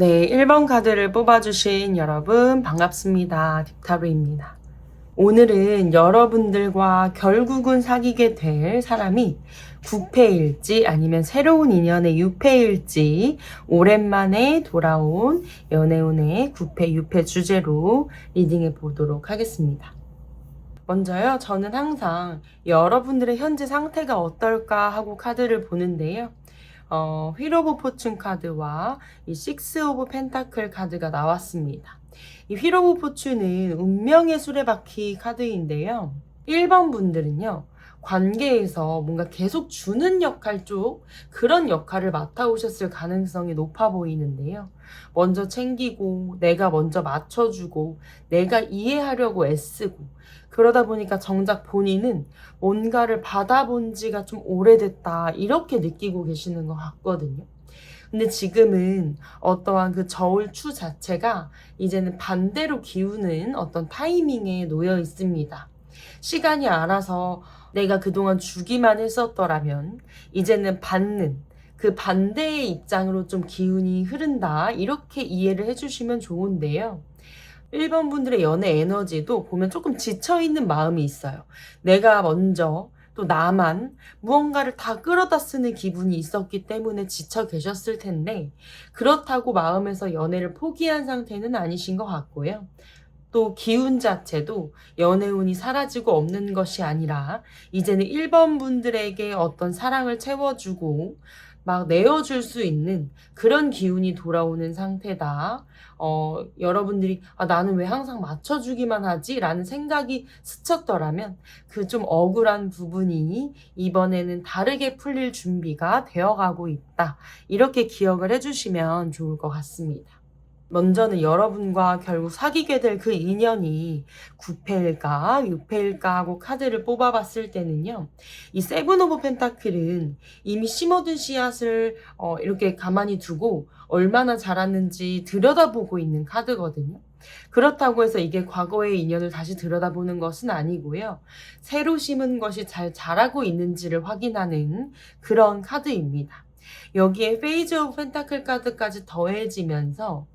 네, 1번 카드를 뽑아주신 여러분 반갑습니다. 딥타로입니다. 오늘은 여러분들과 결국은 사귀게 될 사람이 9패일지 아니면 새로운 인연의 6패일지 오랜만에 돌아온 연애운의 9패, 6패 주제로 리딩해 보도록 하겠습니다. 먼저요, 저는 항상 여러분들의 현재 상태가 어떨까 하고 카드를 보는데요. 휠 오브 포춘 카드와 이 식스 오브 펜타클 카드가 나왔습니다. 이 휠 오브 포춘은 운명의 수레바퀴 카드인데요. 1번 분들은요, 관계에서 뭔가 계속 주는 역할 쪽, 그런 역할을 맡아오셨을 가능성이 높아 보이는데요. 먼저 챙기고, 내가 먼저 맞춰주고, 내가 이해하려고 애쓰고, 그러다 보니까 정작 본인은 뭔가를 받아본 지가 좀 오래됐다, 이렇게 느끼고 계시는 것 같거든요. 근데 지금은 어떠한 그 저울추 자체가 이제는 반대로 기우는 어떤 타이밍에 놓여 있습니다. 시간이 알아서 내가 그동안 주기만 했었더라면 이제는 받는, 그 반대의 입장으로 좀 기운이 흐른다, 이렇게 이해를 해주시면 좋은데요. 1번 분들의 연애 에너지도 보면 조금 지쳐있는 마음이 있어요. 내가 먼저 또 나만 무언가를 다 끌어다 쓰는 기분이 있었기 때문에 지쳐 계셨을 텐데, 그렇다고 마음에서 연애를 포기한 상태는 아니신 것 같고요. 또 기운 자체도 연애운이 사라지고 없는 것이 아니라 이제는 1번 분들에게 어떤 사랑을 채워주고 막 내어줄 수 있는 그런 기운이 돌아오는 상태다. 여러분들이 나는 왜 항상 맞춰주기만 하지? 라는 생각이 스쳤더라면 그 좀 억울한 부분이 이번에는 다르게 풀릴 준비가 되어가고 있다. 이렇게 기억을 해주시면 좋을 것 같습니다. 먼저는 여러분과 결국 사귀게 될 그 인연이 9패일까 6패일까 하고 카드를 뽑아봤을 때는요. 이 세븐 오브 펜타클은 이미 심어둔 씨앗을 이렇게 가만히 두고 얼마나 자랐는지 들여다보고 있는 카드거든요. 그렇다고 해서 이게 과거의 인연을 다시 들여다보는 것은 아니고요. 새로 심은 것이 잘 자라고 있는지를 확인하는 그런 카드입니다. 여기에 페이즈 오브 펜타클 카드까지 더해지면서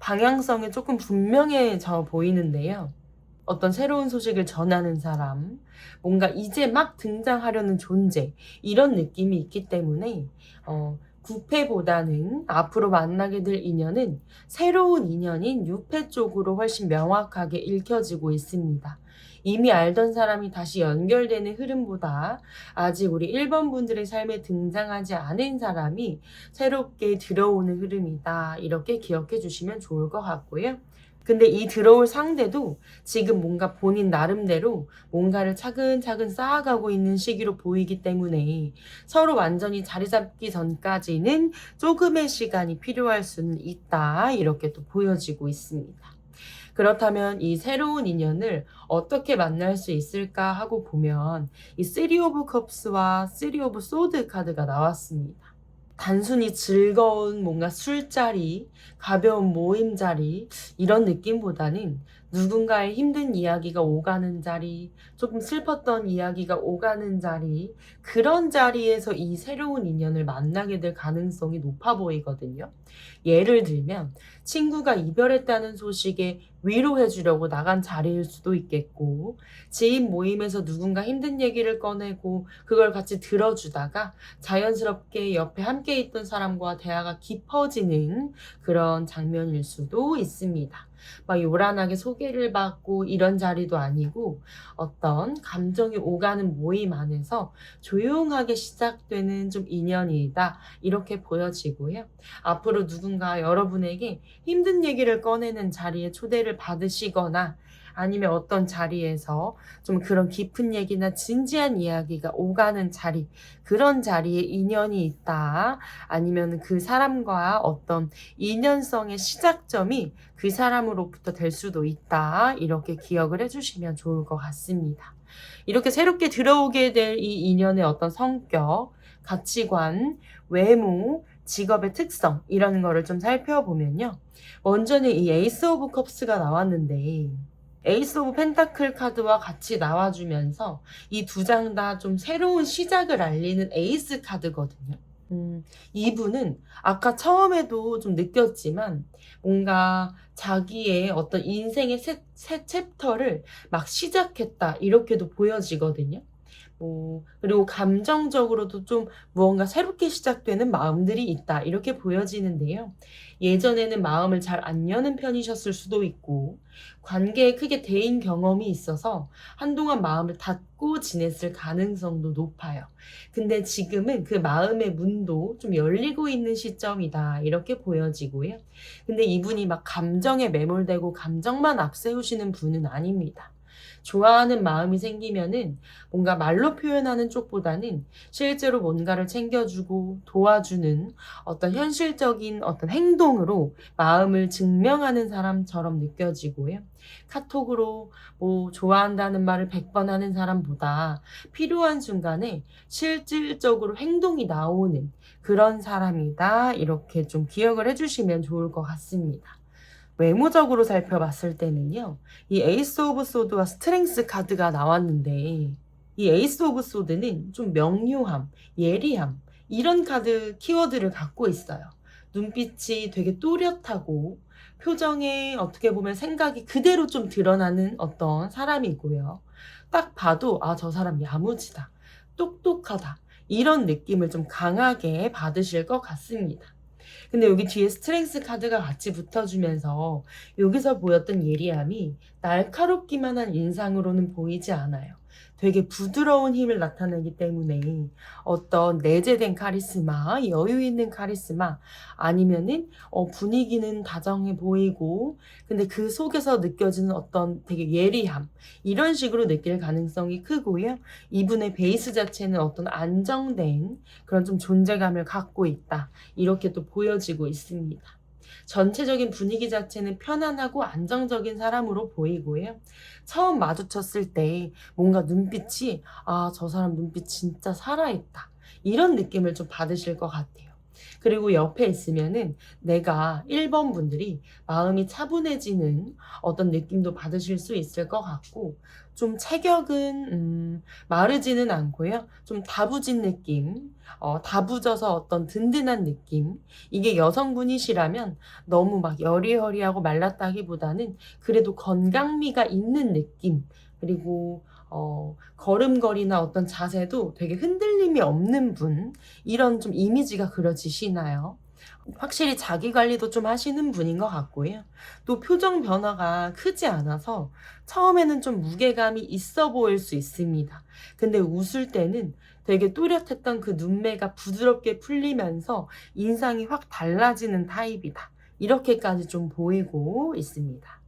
방향성이 조금 분명해져 보이는데요. 어떤 새로운 소식을 전하는 사람, 뭔가 이제 막 등장하려는 존재, 이런 느낌이 있기 때문에 9패보다는 앞으로 만나게 될 인연은 새로운 인연인 6패 쪽으로 훨씬 명확하게 읽혀지고 있습니다. 이미 알던 사람이 다시 연결되는 흐름보다 아직 우리 1번 분들의 삶에 등장하지 않은 사람이 새롭게 들어오는 흐름이다, 이렇게 기억해 주시면 좋을 것 같고요. 근데 이 들어올 상대도 지금 뭔가 본인 나름대로 뭔가를 차근차근 쌓아가고 있는 시기로 보이기 때문에 서로 완전히 자리 잡기 전까지는 조금의 시간이 필요할 수는 있다, 이렇게 또 보여지고 있습니다. 그렇다면 이 새로운 인연을 어떻게 만날 수 있을까 하고 보면 이 3 오브 컵스와 3 오브 소드 카드가 나왔습니다. 단순히 즐거운 뭔가 술자리, 가벼운 모임 자리, 이런 느낌보다는 누군가의 힘든 이야기가 오가는 자리, 조금 슬펐던 이야기가 오가는 자리, 그런 자리에서 이 새로운 인연을 만나게 될 가능성이 높아 보이거든요. 예를 들면 친구가 이별했다는 소식에 위로해 주려고 나간 자리일 수도 있겠고, 지인 모임에서 누군가 힘든 얘기를 꺼내고 그걸 같이 들어주다가 자연스럽게 옆에 함께 있던 사람과 대화가 깊어지는 그런 장면일 수도 있습니다. 막 요란하게 소개를 받고 이런 자리도 아니고 어떤 감정이 오가는 모임 안에서 조용하게 시작되는 좀 인연이다, 이렇게 보여지고요. 앞으로 누군가 여러분에게 힘든 얘기를 꺼내는 자리에 초대를 받으시거나 아니면 어떤 자리에서 좀 그런 깊은 얘기나 진지한 이야기가 오가는 자리, 그런 자리에 인연이 있다. 아니면 그 사람과 어떤 인연성의 시작점이 그 사람으로부터 될 수도 있다. 이렇게 기억을 해주시면 좋을 것 같습니다. 이렇게 새롭게 들어오게 될 이 인연의 어떤 성격, 가치관, 외모, 직업의 특성, 이런 거를 좀 살펴보면요. 먼저는 이 에이스 오브 컵스가 나왔는데 에이스 오브 펜타클 카드와 같이 나와주면서 이 두 장 다 좀 새로운 시작을 알리는 에이스 카드거든요. 이분은 아까 처음에도 좀 느꼈지만 뭔가 자기의 어떤 인생의 새 챕터를 막 시작했다 이렇게도 보여지거든요. 그리고 감정적으로도 좀 무언가 새롭게 시작되는 마음들이 있다 이렇게 보여지는데요. 예전에는 마음을 잘 안 여는 편이셨을 수도 있고 관계에 크게 대인 경험이 있어서 한동안 마음을 닫고 지냈을 가능성도 높아요. 근데 지금은 그 마음의 문도 좀 열리고 있는 시점이다 이렇게 보여지고요. 근데 이분이 막 감정에 매몰되고 감정만 앞세우시는 분은 아닙니다. 좋아하는 마음이 생기면은 뭔가 말로 표현하는 쪽보다는 실제로 뭔가를 챙겨주고 도와주는 어떤 현실적인 어떤 행동으로 마음을 증명하는 사람처럼 느껴지고요. 카톡으로 좋아한다는 말을 100번 하는 사람보다 필요한 순간에 실질적으로 행동이 나오는 그런 사람이다. 이렇게 좀 기억을 해주시면 좋을 것 같습니다. 외모적으로 살펴봤을 때는요. 이 에이스 오브 소드와 스트렝스 카드가 나왔는데 이 에이스 오브 소드는 좀 명료함, 예리함 이런 카드 키워드를 갖고 있어요. 눈빛이 되게 또렷하고 표정에 어떻게 보면 생각이 그대로 좀 드러나는 어떤 사람이고요. 딱 봐도 저 사람 야무지다, 똑똑하다 이런 느낌을 좀 강하게 받으실 것 같습니다. 근데 여기 뒤에 스트렝스 카드가 같이 붙어주면서 여기서 보였던 예리함이 날카롭기만 한 인상으로는 보이지 않아요. 되게 부드러운 힘을 나타내기 때문에 어떤 내재된 카리스마, 여유 있는 카리스마 아니면은 분위기는 다정해 보이고 근데 그 속에서 느껴지는 어떤 되게 예리함 이런 식으로 느낄 가능성이 크고요. 이분의 베이스 자체는 어떤 안정된 그런 좀 존재감을 갖고 있다. 이렇게 또 보여지고 있습니다. 전체적인 분위기 자체는 편안하고 안정적인 사람으로 보이고요. 처음 마주쳤을 때 뭔가 눈빛이 저 사람 눈빛 진짜 살아있다. 이런 느낌을 좀 받으실 것 같아요. 그리고 옆에 있으면은 내가 1번 분들이 마음이 차분해지는 어떤 느낌도 받으실 수 있을 것 같고 좀 체격은 마르지는 않고요. 좀 다부진 느낌, 다부져서 어떤 든든한 느낌. 이게 여성분이시라면 너무 막 여리여리하고 말랐다기보다는 그래도 건강미가 있는 느낌. 그리고 걸음걸이나 어떤 자세도 되게 흔들림이 없는 분, 이런 좀 이미지가 그려지시나요? 확실히 자기 관리도 좀 하시는 분인 것 같고요. 또 표정 변화가 크지 않아서 처음에는 좀 무게감이 있어 보일 수 있습니다. 근데 웃을 때는 되게 또렷했던 그 눈매가 부드럽게 풀리면서 인상이 확 달라지는 타입이다. 이렇게까지 좀 보이고 있습니다.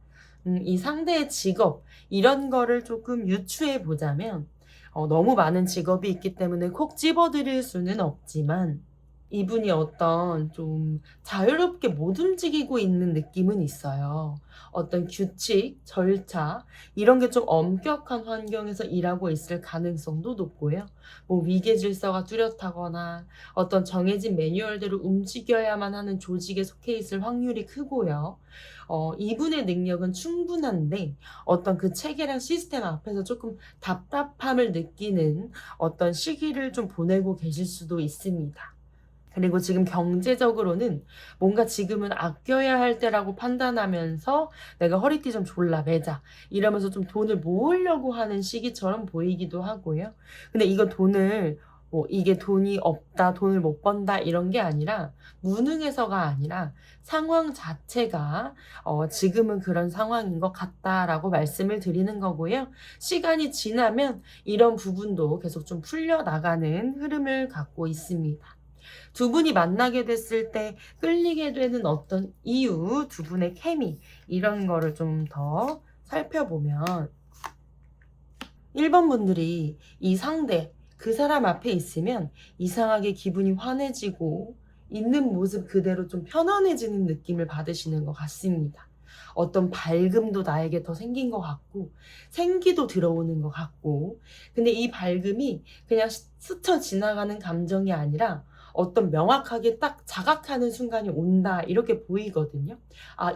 이 상대의 직업, 이런 거를 조금 유추해 보자면, 너무 많은 직업이 있기 때문에 콕 집어드릴 수는 없지만, 이분이 어떤 좀 자유롭게 못 움직이고 있는 느낌은 있어요. 어떤 규칙, 절차, 이런 게 좀 엄격한 환경에서 일하고 있을 가능성도 높고요. 위계 질서가 뚜렷하거나 어떤 정해진 매뉴얼대로 움직여야만 하는 조직에 속해 있을 확률이 크고요. 이분의 능력은 충분한데 어떤 그 체계랑 시스템 앞에서 조금 답답함을 느끼는 어떤 시기를 좀 보내고 계실 수도 있습니다. 그리고 지금 경제적으로는 뭔가 지금은 아껴야 할 때라고 판단하면서 내가 허리띠 좀 졸라 매자 이러면서 좀 돈을 모으려고 하는 시기처럼 보이기도 하고요. 근데 이거 돈을 이게 돈이 없다, 돈을 못 번다 이런 게 아니라 무능해서가 아니라 상황 자체가 지금은 그런 상황인 것 같다라고 말씀을 드리는 거고요. 시간이 지나면 이런 부분도 계속 좀 풀려나가는 흐름을 갖고 있습니다. 두 분이 만나게 됐을 때 끌리게 되는 어떤 이유, 두 분의 케미 이런 거를 좀 더 살펴보면 1번 분들이 이 상대, 그 사람 앞에 있으면 이상하게 기분이 환해지고 있는 모습 그대로 좀 편안해지는 느낌을 받으시는 것 같습니다. 어떤 밝음도 나에게 더 생긴 것 같고 생기도 들어오는 것 같고 근데 이 밝음이 그냥 스쳐 지나가는 감정이 아니라 어떤 명확하게 딱 자각하는 순간이 온다 이렇게 보이거든요.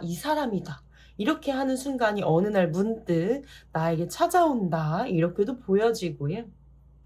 이 사람이다. 이렇게 하는 순간이 어느 날 문득 나에게 찾아온다 이렇게도 보여지고요.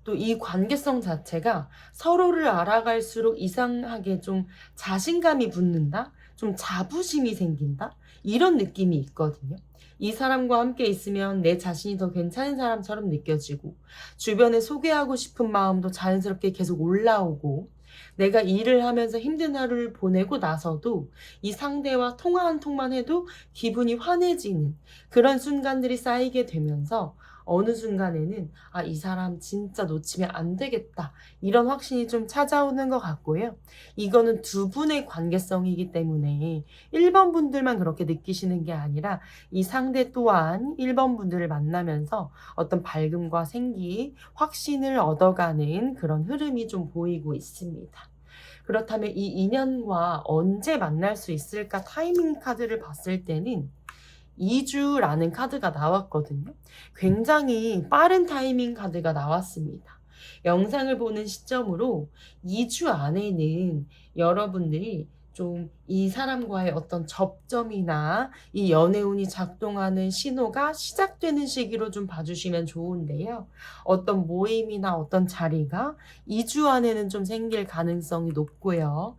또 이 관계성 자체가 서로를 알아갈수록 이상하게 좀 자신감이 붙는다? 좀 자부심이 생긴다? 이런 느낌이 있거든요. 이 사람과 함께 있으면 내 자신이 더 괜찮은 사람처럼 느껴지고, 주변에 소개하고 싶은 마음도 자연스럽게 계속 올라오고, 내가 일을 하면서 힘든 하루를 보내고 나서도 이 상대와 통화 한 통만 해도 기분이 환해지는 그런 순간들이 쌓이게 되면서 어느 순간에는 이 사람 진짜 놓치면 안 되겠다. 이런 확신이 좀 찾아오는 것 같고요. 이거는 두 분의 관계성이기 때문에 1번 분들만 그렇게 느끼시는 게 아니라 이 상대 또한 1번 분들을 만나면서 어떤 밝음과 생기, 확신을 얻어가는 그런 흐름이 좀 보이고 있습니다. 그렇다면 이 인연과 언제 만날 수 있을까 타이밍 카드를 봤을 때는 2주라는 카드가 나왔거든요. 굉장히 빠른 타이밍 카드가 나왔습니다. 영상을 보는 시점으로 2주 안에는 여러분들이 좀 이 사람과의 어떤 접점이나 이 연애운이 작동하는 신호가 시작되는 시기로 좀 봐주시면 좋은데요. 어떤 모임이나 어떤 자리가 2주 안에는 좀 생길 가능성이 높고요.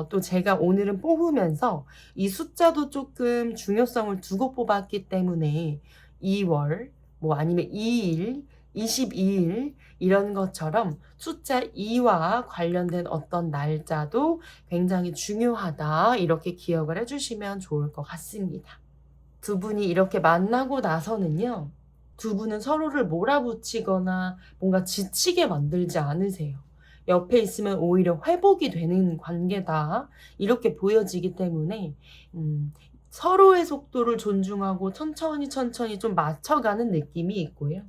또 제가 오늘은 뽑으면서 이 숫자도 조금 중요성을 두고 뽑았기 때문에 2월, 뭐 아니면 2일, 22일 이런 것처럼 숫자 2와 관련된 어떤 날짜도 굉장히 중요하다. 이렇게 기억을 해주시면 좋을 것 같습니다. 두 분이 이렇게 만나고 나서는요. 두 분은 서로를 몰아붙이거나 뭔가 지치게 만들지 않으세요. 옆에 있으면 오히려 회복이 되는 관계다. 이렇게 보여지기 때문에 서로의 속도를 존중하고 천천히 좀 맞춰가는 느낌이 있고요.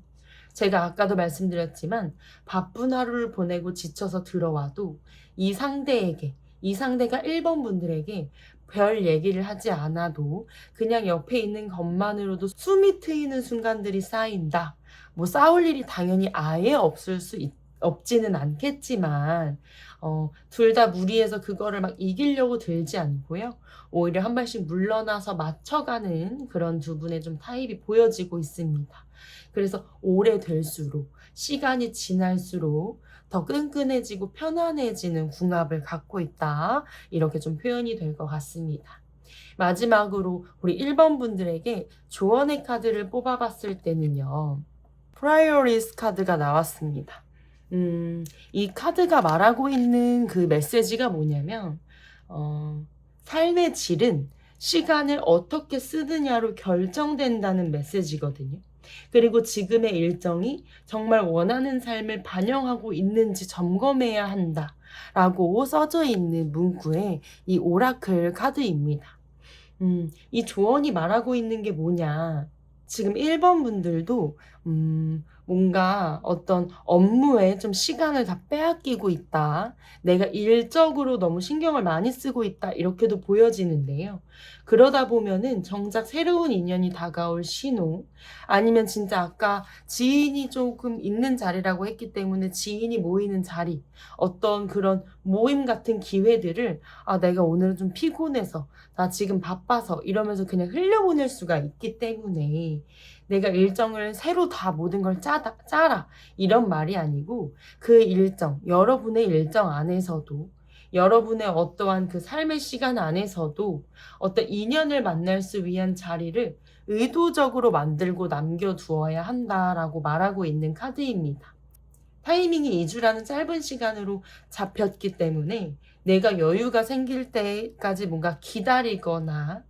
제가 아까도 말씀드렸지만 바쁜 하루를 보내고 지쳐서 들어와도 이 상대에게, 이 상대가 1번 분들에게 별 얘기를 하지 않아도 그냥 옆에 있는 것만으로도 숨이 트이는 순간들이 쌓인다. 뭐 싸울 일이 당연히 아예 없지는 않겠지만 둘 다 무리해서 그거를 막 이기려고 들지 않고요. 오히려 한 발씩 물러나서 맞춰가는 그런 두 분의 좀 타입이 보여지고 있습니다. 그래서 오래될수록 시간이 지날수록 더 끈끈해지고 편안해지는 궁합을 갖고 있다. 이렇게 좀 표현이 될 것 같습니다. 마지막으로 우리 1번 분들에게 조언의 카드를 뽑아봤을 때는요. 프라이어리스 카드가 나왔습니다. 이 카드가 말하고 있는 그 메시지가 뭐냐면 삶의 질은 시간을 어떻게 쓰느냐로 결정된다는 메시지거든요. 그리고 지금의 일정이 정말 원하는 삶을 반영하고 있는지 점검해야 한다라고 써져 있는 문구의 이 오라클 카드입니다. 이 조언이 말하고 있는 게 뭐냐. 지금 1번 분들도 뭔가 어떤 업무에 좀 시간을 다 빼앗기고 있다. 내가 일적으로 너무 신경을 많이 쓰고 있다. 이렇게도 보여지는데요. 그러다 보면은 정작 새로운 인연이 다가올 신호, 아니면 진짜 아까 지인이 조금 있는 자리라고 했기 때문에 지인이 모이는 자리, 어떤 그런 모임 같은 기회들을 내가 오늘은 좀 피곤해서, 나 지금 바빠서 이러면서 그냥 흘려보낼 수가 있기 때문에 내가 일정을 새로 다 모든 걸 짜라 이런 말이 아니고 그 일정, 여러분의 일정 안에서도 여러분의 어떠한 그 삶의 시간 안에서도 어떤 인연을 만날 수 위한 자리를 의도적으로 만들고 남겨두어야 한다라고 말하고 있는 카드입니다. 타이밍이 2주라는 짧은 시간으로 잡혔기 때문에 내가 여유가 생길 때까지 뭔가 기다리거나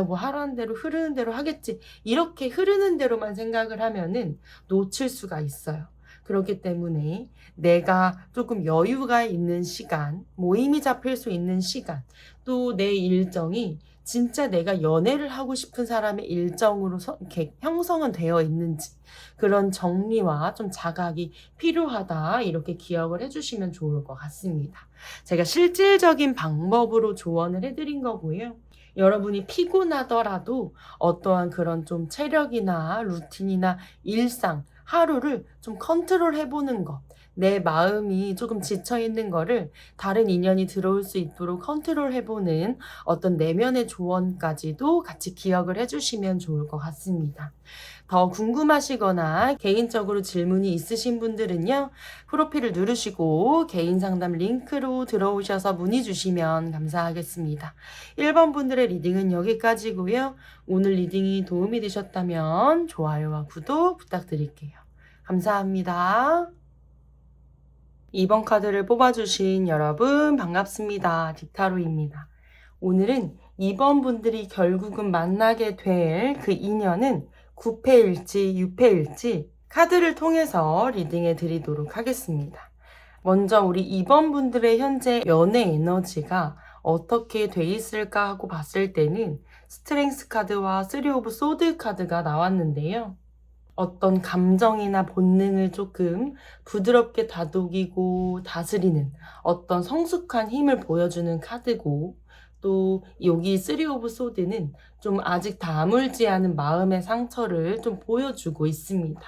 뭐 하라는 대로 흐르는 대로 하겠지 이렇게 흐르는 대로만 생각을 하면은 놓칠 수가 있어요. 그렇기 때문에 내가 조금 여유가 있는 시간, 모임이 잡힐 수 있는 시간, 또 내 일정이 진짜 내가 연애를 하고 싶은 사람의 일정으로 이렇게 형성은 되어 있는지 그런 정리와 좀 자각이 필요하다 이렇게 기억을 해주시면 좋을 것 같습니다. 제가 실질적인 방법으로 조언을 해드린 거고요. 여러분이 피곤하더라도 어떠한 그런 좀 체력이나 루틴이나 일상, 하루를 좀 컨트롤 해보는 것, 내 마음이 조금 지쳐있는 거를 다른 인연이 들어올 수 있도록 컨트롤 해보는 어떤 내면의 조언까지도 같이 기억을 해주시면 좋을 것 같습니다. 더 궁금하시거나 개인적으로 질문이 있으신 분들은요, 프로필을 누르시고 개인 상담 링크로 들어오셔서 문의 주시면 감사하겠습니다. 1번 분들의 리딩은 여기까지고요. 오늘 리딩이 도움이 되셨다면 좋아요와 구독 부탁드릴게요. 감사합니다. 2번 카드를 뽑아주신 여러분 반갑습니다. 딥타로입니다. 오늘은 2번 분들이 결국은 만나게 될 그 인연은 9패일지 6패일지 카드를 통해서 리딩해 드리도록 하겠습니다. 먼저 우리 2번 분들의 현재 연애 에너지가 어떻게 돼 있을까 하고 봤을 때는 스트렝스 카드와 3 오브 소드 카드가 나왔는데요. 어떤 감정이나 본능을 조금 부드럽게 다독이고 다스리는 어떤 성숙한 힘을 보여주는 카드고, 또 여기 3 오브 소드는 좀 아직 다물지 않은 마음의 상처를 좀 보여주고 있습니다.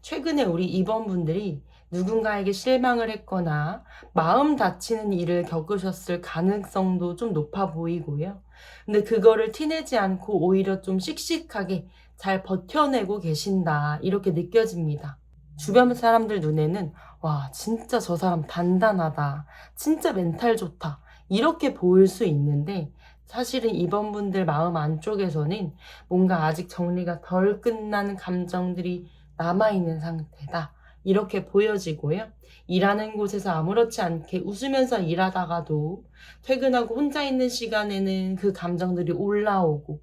최근에 우리 2번 분들이 누군가에게 실망을 했거나 마음 다치는 일을 겪으셨을 가능성도 좀 높아 보이고요. 근데 그거를 티내지 않고 오히려 좀 씩씩하게 잘 버텨내고 계신다, 이렇게 느껴집니다. 주변 사람들 눈에는 와, 진짜 저 사람 단단하다, 진짜 멘탈 좋다, 이렇게 보일 수 있는데 사실은 이번 분들 마음 안쪽에서는 뭔가 아직 정리가 덜 끝난 감정들이 남아있는 상태다, 이렇게 보여지고요. 일하는 곳에서 아무렇지 않게 웃으면서 일하다가도 퇴근하고 혼자 있는 시간에는 그 감정들이 올라오고,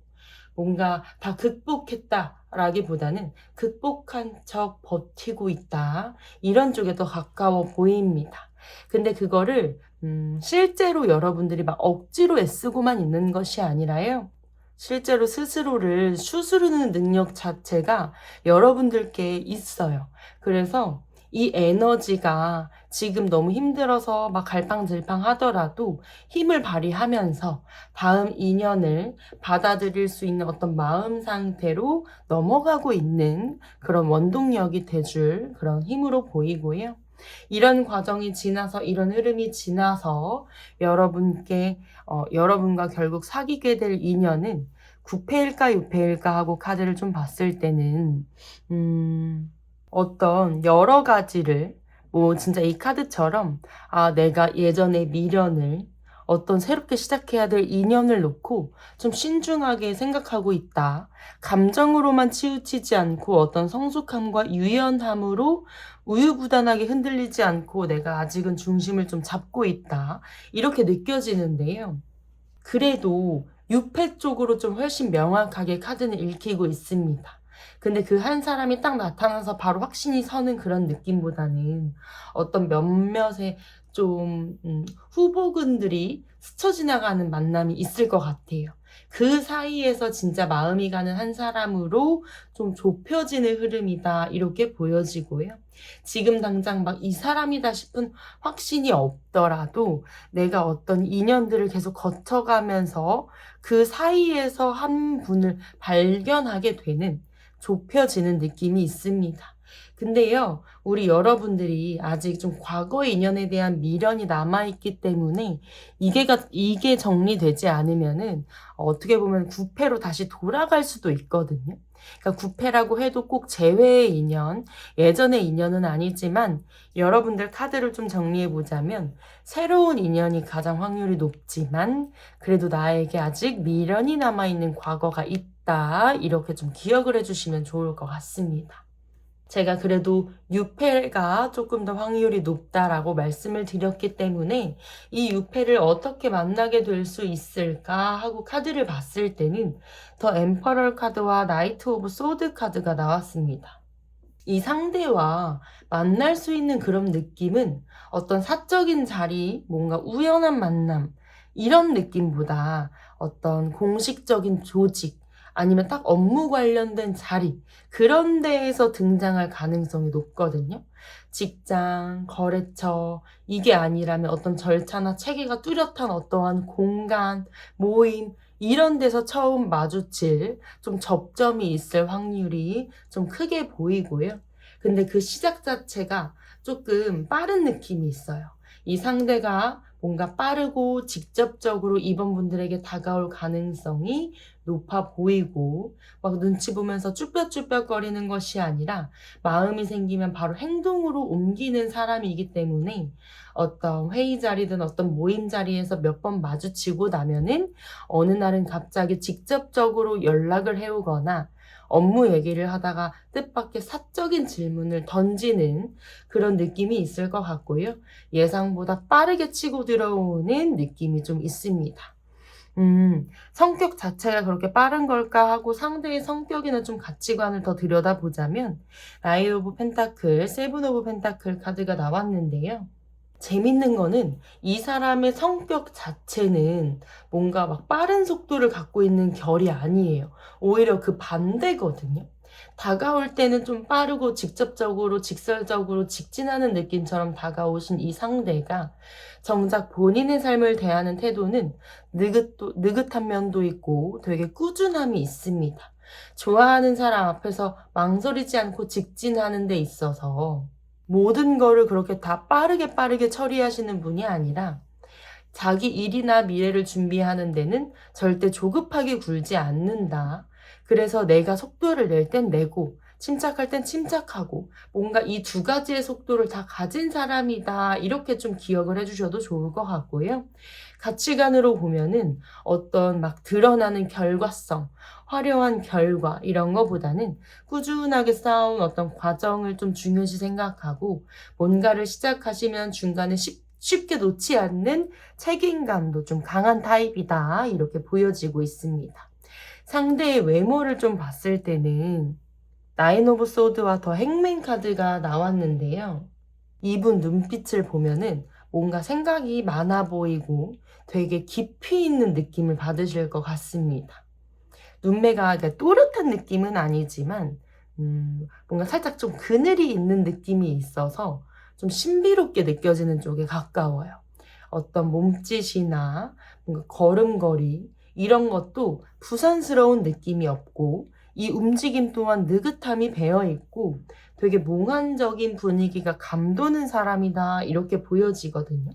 뭔가 다 극복했다라기보다는 극복한 척 버티고 있다, 이런 쪽에 더 가까워 보입니다. 근데 그거를 실제로 여러분들이 막 억지로 애쓰고만 있는 것이 아니라요, 실제로 스스로를 추스르는 능력 자체가 여러분들께 있어요. 그래서 이 에너지가 지금 너무 힘들어서 막 갈팡질팡 하더라도 힘을 발휘하면서 다음 인연을 받아들일 수 있는 어떤 마음 상태로 넘어가고 있는 그런 원동력이 돼줄 그런 힘으로 보이고요. 이런 과정이 지나서, 이런 흐름이 지나서 여러분과 결국 사귀게 될 인연은 9패일까 6패일까 하고 카드를 좀 봤을 때는 어떤 여러 가지를, 뭐 진짜 이 카드처럼 내가 예전의 미련을, 어떤 새롭게 시작해야 될 인연을 놓고 좀 신중하게 생각하고 있다, 감정으로만 치우치지 않고 어떤 성숙함과 유연함으로 우유부단하게 흔들리지 않고 내가 아직은 중심을 좀 잡고 있다, 이렇게 느껴지는데요. 그래도 6패 쪽으로 좀 훨씬 명확하게 카드는 읽히고 있습니다. 근데 그 한 사람이 딱 나타나서 바로 확신이 서는 그런 느낌보다는 어떤 몇몇의 좀 후보군들이 스쳐 지나가는 만남이 있을 것 같아요. 그 사이에서 진짜 마음이 가는 한 사람으로 좀 좁혀지는 흐름이다, 이렇게 보여지고요. 지금 당장 막 이 사람이다 싶은 확신이 없더라도 내가 어떤 인연들을 계속 거쳐가면서 그 사이에서 한 분을 발견하게 되는, 좁혀지는 느낌이 있습니다. 근데요, 우리 여러분들이 아직 좀 과거의 인연에 대한 미련이 남아있기 때문에 이게 정리되지 않으면은 어떻게 보면 9패로 다시 돌아갈 수도 있거든요. 그러니까 9패라고 해도 꼭 재회의 인연, 예전의 인연은 아니지만 여러분들 카드를 좀 정리해 보자면 새로운 인연이 가장 확률이 높지만 그래도 나에게 아직 미련이 남아있는 과거가 있다, 이렇게 좀 기억을 해주시면 좋을 것 같습니다. 제가 그래도 6패가 조금 더 확률이 높다라고 말씀을 드렸기 때문에 이 6패를 어떻게 만나게 될 수 있을까 하고 카드를 봤을 때는 더 엠퍼럴 카드와 나이트 오브 소드 카드가 나왔습니다. 이 상대와 만날 수 있는 그런 느낌은 어떤 사적인 자리, 뭔가 우연한 만남, 이런 느낌보다 어떤 공식적인 조직, 아니면 딱 업무 관련된 자리, 그런 데에서 등장할 가능성이 높거든요. 직장, 거래처, 이게 아니라면 어떤 절차나 체계가 뚜렷한 어떠한 공간, 모임, 이런 데서 처음 마주칠 좀 접점이 있을 확률이 좀 크게 보이고요. 근데 그 시작 자체가 조금 빠른 느낌이 있어요. 이 상대가 뭔가 빠르고 직접적으로 이번 분들에게 다가올 가능성이 높아 보이고 막 눈치 보면서 쭈뼛쭈뼛거리는 것이 아니라 마음이 생기면 바로 행동으로 옮기는 사람이기 때문에 어떤 회의 자리든 어떤 모임 자리에서 몇 번 마주치고 나면은 어느 날은 갑자기 직접적으로 연락을 해오거나 업무 얘기를 하다가 뜻밖의 사적인 질문을 던지는 그런 느낌이 있을 것 같고요. 예상보다 빠르게 치고 들어오는 느낌이 좀 있습니다. 성격 자체가 그렇게 빠른 걸까 하고 상대의 성격이나 좀 가치관을 더 들여다보자면 나이트 오브 펜타클, 세븐 오브 펜타클 카드가 나왔는데요. 재밌는 거는 이 사람의 성격 자체는 뭔가 막 빠른 속도를 갖고 있는 결이 아니에요. 오히려 그 반대거든요. 다가올 때는 좀 빠르고 직접적으로 직설적으로 직진하는 느낌처럼 다가오신 이 상대가 정작 본인의 삶을 대하는 태도는 느긋한 면도 있고 되게 꾸준함이 있습니다. 좋아하는 사람 앞에서 망설이지 않고 직진하는 데 있어서 모든 거를 그렇게 다 빠르게 처리하시는 분이 아니라 자기 일이나 미래를 준비하는 데는 절대 조급하게 굴지 않는다. 그래서 내가 속도를 낼 땐 내고 침착할 땐 침착하고 뭔가 이 두 가지의 속도를 다 가진 사람이다. 이렇게 좀 기억을 해주셔도 좋을 것 같고요. 가치관으로 보면은 어떤 막 드러나는 결과성, 화려한 결과 이런 거보다는 꾸준하게 쌓아온 어떤 과정을 좀 중요시 생각하고 뭔가를 시작하시면 중간에 쉽게 놓지 않는 책임감도 좀 강한 타입이다. 이렇게 보여지고 있습니다. 상대의 외모를 좀 봤을 때는 나인 오브 소드와 더 행맨 카드가 나왔는데요. 이분 눈빛을 보면은 뭔가 생각이 많아 보이고 되게 깊이 있는 느낌을 받으실 것 같습니다. 눈매가 또렷한 느낌은 아니지만 뭔가 살짝 좀 그늘이 있는 느낌이 있어서 좀 신비롭게 느껴지는 쪽에 가까워요. 어떤 몸짓이나 뭔가 걸음걸이 이런 것도 부산스러운 느낌이 없고 이 움직임 또한 느긋함이 배어있고 되게 몽환적인 분위기가 감도는 사람이다 이렇게 보여지거든요.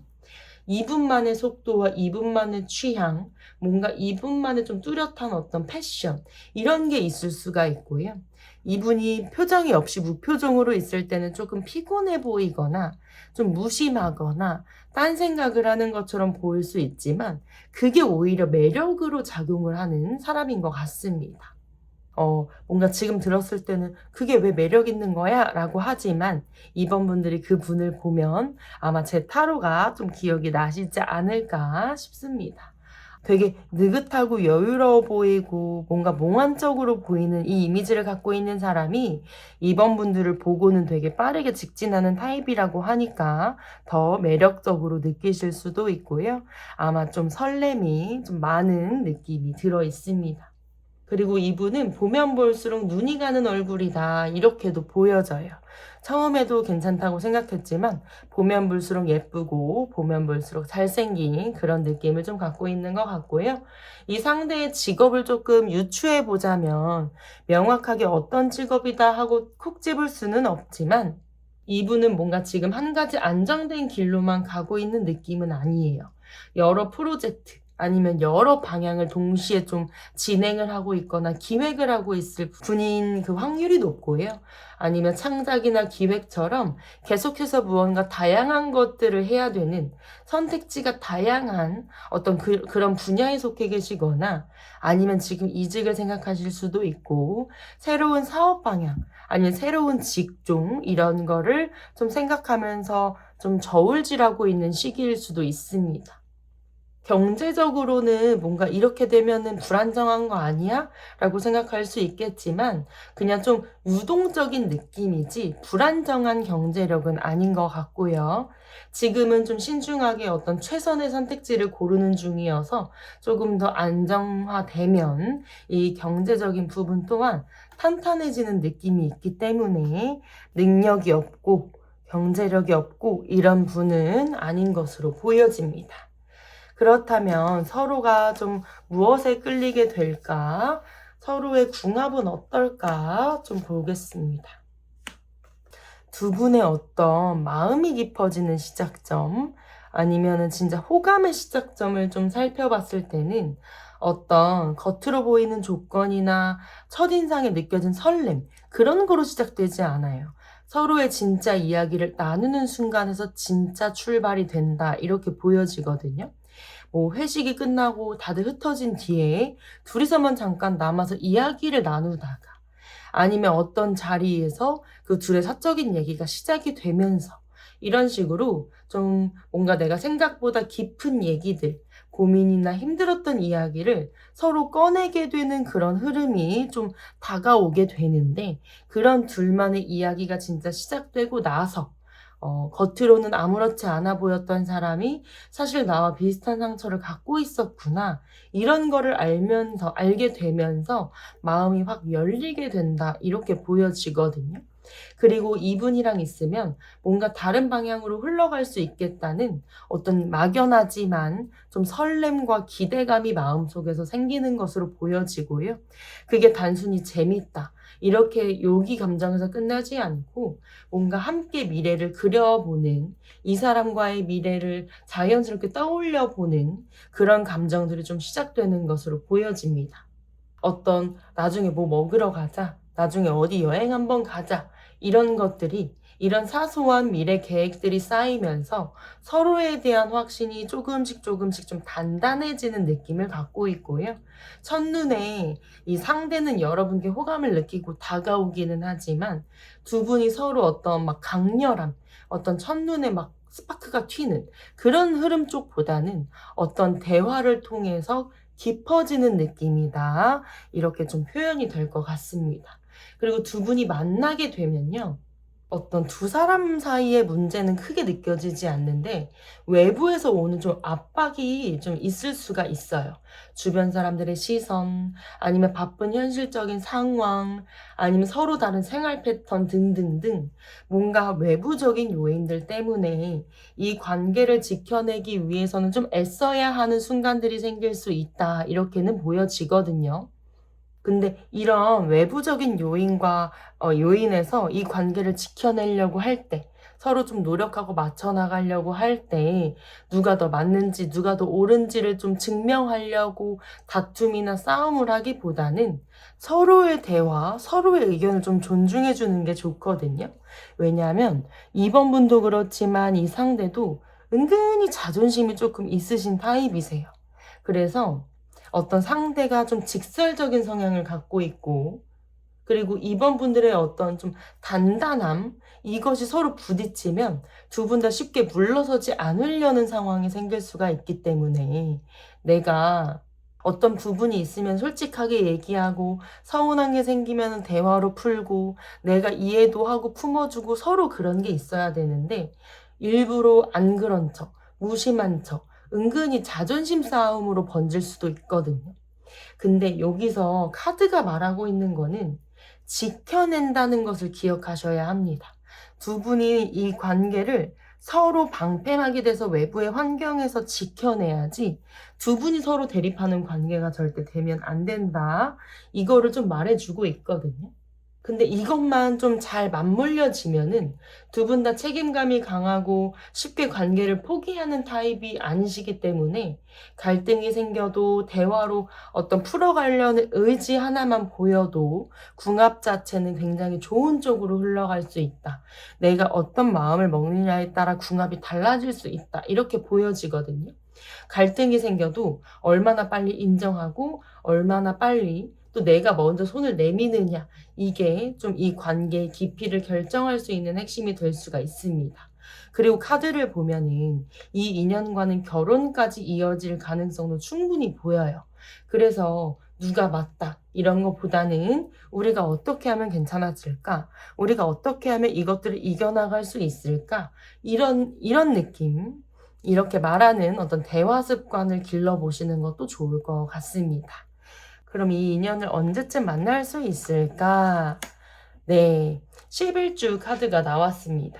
이분만의 속도와 이분만의 취향, 뭔가 이분만의 좀 뚜렷한 어떤 패션 이런 게 있을 수가 있고요. 이분이 표정이 없이 무표정으로 있을 때는 조금 피곤해 보이거나 좀 무심하거나 딴 생각을 하는 것처럼 보일 수 있지만 그게 오히려 매력으로 작용을 하는 사람인 것 같습니다. 뭔가 지금 들었을 때는 그게 왜 매력 있는 거야? 라고 하지만 이번 분들이 그 분을 보면 아마 제 타로가 좀 기억이 나시지 않을까 싶습니다. 되게 느긋하고 여유로워 보이고 뭔가 몽환적으로 보이는 이 이미지를 갖고 있는 사람이 이번 분들을 보고는 되게 빠르게 직진하는 타입이라고 하니까 더 매력적으로 느끼실 수도 있고요. 아마 좀 설렘이 좀 많은 느낌이 들어 있습니다. 그리고 이분은 보면 볼수록 눈이 가는 얼굴이다 이렇게도 보여져요. 처음에도 괜찮다고 생각했지만 보면 볼수록 예쁘고 보면 볼수록 잘생긴 그런 느낌을 좀 갖고 있는 것 같고요. 이 상대의 직업을 조금 유추해 보자면 명확하게 어떤 직업이다 하고 콕 집을 수는 없지만 이분은 뭔가 지금 한 가지 안정된 길로만 가고 있는 느낌은 아니에요. 여러 프로젝트 아니면 여러 방향을 동시에 좀 진행을 하고 있거나 기획을 하고 있을 분인 그 확률이 높고요. 아니면 창작이나 기획처럼 계속해서 무언가 다양한 것들을 해야 되는 선택지가 다양한 어떤 그런 분야에 속해 계시거나 아니면 지금 이직을 생각하실 수도 있고 새로운 사업 방향 아니면 새로운 직종 이런 거를 좀 생각하면서 좀 저울질하고 있는 시기일 수도 있습니다. 경제적으로는 뭔가 이렇게 되면은 불안정한 거 아니야? 라고 생각할 수 있겠지만 그냥 좀 유동적인 느낌이지 불안정한 경제력은 아닌 것 같고요. 지금은 좀 신중하게 어떤 최선의 선택지를 고르는 중이어서 조금 더 안정화되면 이 경제적인 부분 또한 탄탄해지는 느낌이 있기 때문에 능력이 없고 경제력이 없고 이런 분은 아닌 것으로 보여집니다. 그렇다면 서로가 좀 무엇에 끌리게 될까? 서로의 궁합은 어떨까? 좀 보겠습니다. 두 분의 어떤 마음이 깊어지는 시작점, 아니면은 진짜 호감의 시작점을 좀 살펴봤을 때는, 어떤 겉으로 보이는 조건이나 첫인상에 느껴진 설렘, 그런 거로 시작되지 않아요. 서로의 진짜 이야기를 나누는 순간에서 진짜 출발이 된다, 이렇게 보여지거든요. 뭐 회식이 끝나고 다들 흩어진 뒤에 둘이서만 잠깐 남아서 이야기를 나누다가, 아니면 어떤 자리에서 그 둘의 사적인 얘기가 시작이 되면서, 이런 식으로 좀 뭔가 내가 생각보다 깊은 얘기들, 고민이나 힘들었던 이야기를 서로 꺼내게 되는 그런 흐름이 좀 다가오게 되는데, 그런 둘만의 이야기가 진짜 시작되고 나서 겉으로는 아무렇지 않아 보였던 사람이 사실 나와 비슷한 상처를 갖고 있었구나, 이런 거를 알게 되면서 마음이 확 열리게 된다, 이렇게 보여지거든요. 그리고 이분이랑 있으면 뭔가 다른 방향으로 흘러갈 수 있겠다는 어떤 막연하지만 좀 설렘과 기대감이 마음속에서 생기는 것으로 보여지고요. 그게 단순히 재밌다, 이렇게 요기 감정에서 끝나지 않고 뭔가 함께 미래를 그려보는, 이 사람과의 미래를 자연스럽게 떠올려 보는 그런 감정들이 좀 시작되는 것으로 보여집니다. 어떤 나중에 뭐 먹으러 가자, 나중에 어디 여행 한번 가자, 이런 것들이, 이런 사소한 미래 계획들이 쌓이면서 서로에 대한 확신이 조금씩 조금씩 좀 단단해지는 느낌을 갖고 있고요. 첫눈에 이 상대는 여러분께 호감을 느끼고 다가오기는 하지만 두 분이 서로 어떤 막 강렬함, 어떤 첫눈에 막 스파크가 튀는 그런 흐름 쪽보다는 어떤 대화를 통해서 깊어지는 느낌이다, 이렇게 좀 표현이 될 것 같습니다. 그리고 두 분이 만나게 되면요, 어떤 두 사람 사이의 문제는 크게 느껴지지 않는데 외부에서 오는 좀 압박이 좀 있을 수가 있어요. 주변 사람들의 시선, 아니면 바쁜 현실적인 상황, 아니면 서로 다른 생활 패턴 등등등, 뭔가 외부적인 요인들 때문에 이 관계를 지켜내기 위해서는 좀 애써야 하는 순간들이 생길 수 있다, 이렇게는 보여지거든요. 근데 이런 외부적인 요인과 요인에서 이 관계를 지켜내려고 할 때, 서로 좀 노력하고 맞춰 나가려고 할 때, 누가 더 맞는지 누가 더 옳은지를 좀 증명하려고 다툼이나 싸움을 하기보다는 서로의 대화, 서로의 의견을 좀 존중해 주는 게 좋거든요. 왜냐하면 이번 분도 그렇지만 이 상대도 은근히 자존심이 조금 있으신 타입이세요. 그래서 어떤 상대가 좀 직설적인 성향을 갖고 있고, 그리고 이번 분들의 어떤 좀 단단함, 이것이 서로 부딪히면 두 분 다 쉽게 물러서지 않으려는 상황이 생길 수가 있기 때문에, 내가 어떤 부분이 있으면 솔직하게 얘기하고, 서운한 게 생기면 대화로 풀고, 내가 이해도 하고 품어주고, 서로 그런 게 있어야 되는데 일부러 안 그런 척, 무심한 척, 은근히 자존심 싸움으로 번질 수도 있거든요. 근데 여기서 카드가 말하고 있는 거는 지켜낸다는 것을 기억하셔야 합니다. 두 분이 이 관계를 서로 방패막이 돼서 외부의 환경에서 지켜내야지, 두 분이 서로 대립하는 관계가 절대 되면 안 된다, 이거를 좀 말해주고 있거든요. 근데 이것만 좀 잘 맞물려지면은 두 분 다 책임감이 강하고 쉽게 관계를 포기하는 타입이 아니시기 때문에, 갈등이 생겨도 대화로 어떤 풀어가려는 의지 하나만 보여도 궁합 자체는 굉장히 좋은 쪽으로 흘러갈 수 있다, 내가 어떤 마음을 먹느냐에 따라 궁합이 달라질 수 있다, 이렇게 보여지거든요. 갈등이 생겨도 얼마나 빨리 인정하고 얼마나 빨리 또 내가 먼저 손을 내미느냐, 이게 좀 이 관계의 깊이를 결정할 수 있는 핵심이 될 수가 있습니다. 그리고 카드를 보면은 이 인연과는 결혼까지 이어질 가능성도 충분히 보여요. 그래서 누가 맞다, 이런 것보다는 우리가 어떻게 하면 괜찮아질까? 우리가 어떻게 하면 이것들을 이겨나갈 수 있을까? 이런 느낌. 이렇게 말하는 어떤 대화 습관을 길러보시는 것도 좋을 것 같습니다. 그럼 이 인연을 언제쯤 만날 수 있을까? 네, 11주 카드가 나왔습니다.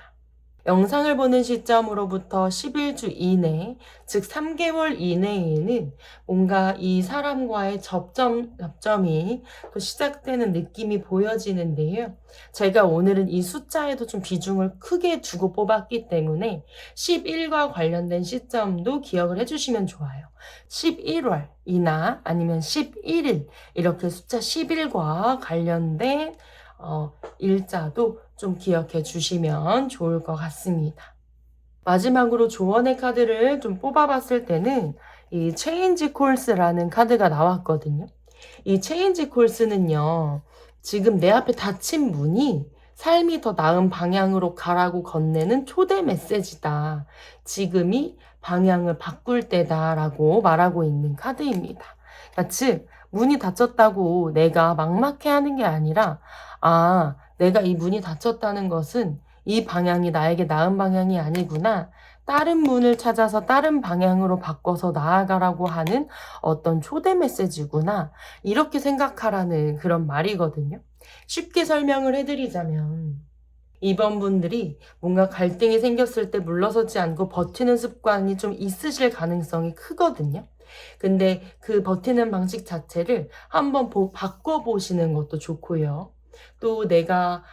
영상을 보는 시점으로부터 11주 이내, 즉 3개월 이내에는 뭔가 이 사람과의 접점이 또 시작되는 느낌이 보여지는데요. 제가 오늘은 이 숫자에도 좀 비중을 크게 두고 뽑았기 때문에 11과 관련된 시점도 기억을 해주시면 좋아요. 11월이나 아니면 11일 이렇게 숫자 11과 관련된 일자도 좀 기억해 주시면 좋을 것 같습니다. 마지막으로 조언의 카드를 좀 뽑아봤을 때는 이 체인지 콜스라는 카드가 나왔거든요. 이 체인지 콜스는요, 지금 내 앞에 닫힌 문이 삶이 더 나은 방향으로 가라고 건네는 초대 메시지다. 지금이 방향을 바꿀 때다라고 말하고 있는 카드입니다. 그러니까 즉, 문이 닫혔다고 내가 막막해 하는 게 아니라, 아, 내가 이 문이 닫혔다는 것은 이 방향이 나에게 나은 방향이 아니구나. 다른 문을 찾아서 다른 방향으로 바꿔서 나아가라고 하는 어떤 초대 메시지구나. 이렇게 생각하라는 그런 말이거든요. 쉽게 설명을 해드리자면, 이번 분들이 뭔가 갈등이 생겼을 때 물러서지 않고 버티는 습관이 좀 있으실 가능성이 크거든요. 근데 그 버티는 방식 자체를 한번 바꿔보시는 것도 좋고요. 또 내가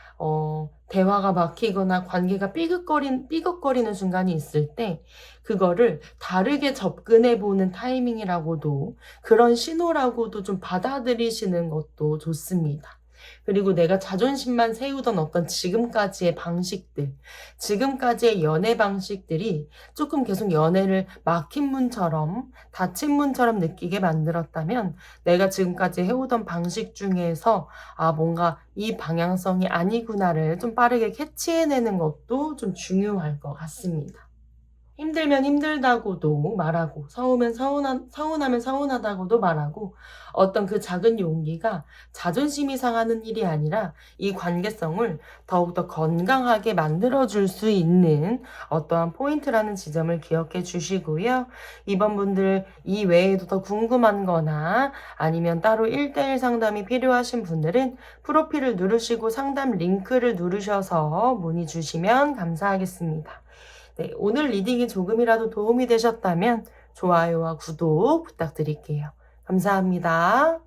대화가 막히거나 관계가 삐걱거리는 순간이 있을 때 그거를 다르게 접근해보는 타이밍이라고도, 그런 신호라고도 좀 받아들이시는 것도 좋습니다. 그리고 내가 자존심만 세우던 어떤 지금까지의 방식들, 지금까지의 연애 방식들이 조금 계속 연애를 막힌 문처럼, 닫힌 문처럼 느끼게 만들었다면 내가 지금까지 해오던 방식 중에서 뭔가 이 방향성이 아니구나를 좀 빠르게 캐치해내는 것도 좀 중요할 것 같습니다. 힘들면 힘들다고도 말하고, 서운하면 서운하다고도 말하고, 어떤 그 작은 용기가 자존심이 상하는 일이 아니라 이 관계성을 더욱더 건강하게 만들어줄 수 있는 어떠한 포인트라는 지점을 기억해 주시고요. 이번 분들 이 외에도 더 궁금한 거나 아니면 따로 1대1 상담이 필요하신 분들은 프로필을 누르시고 상담 링크를 누르셔서 문의 주시면 감사하겠습니다. 네, 오늘 리딩이 조금이라도 도움이 되셨다면 좋아요와 구독 부탁드릴게요. 감사합니다.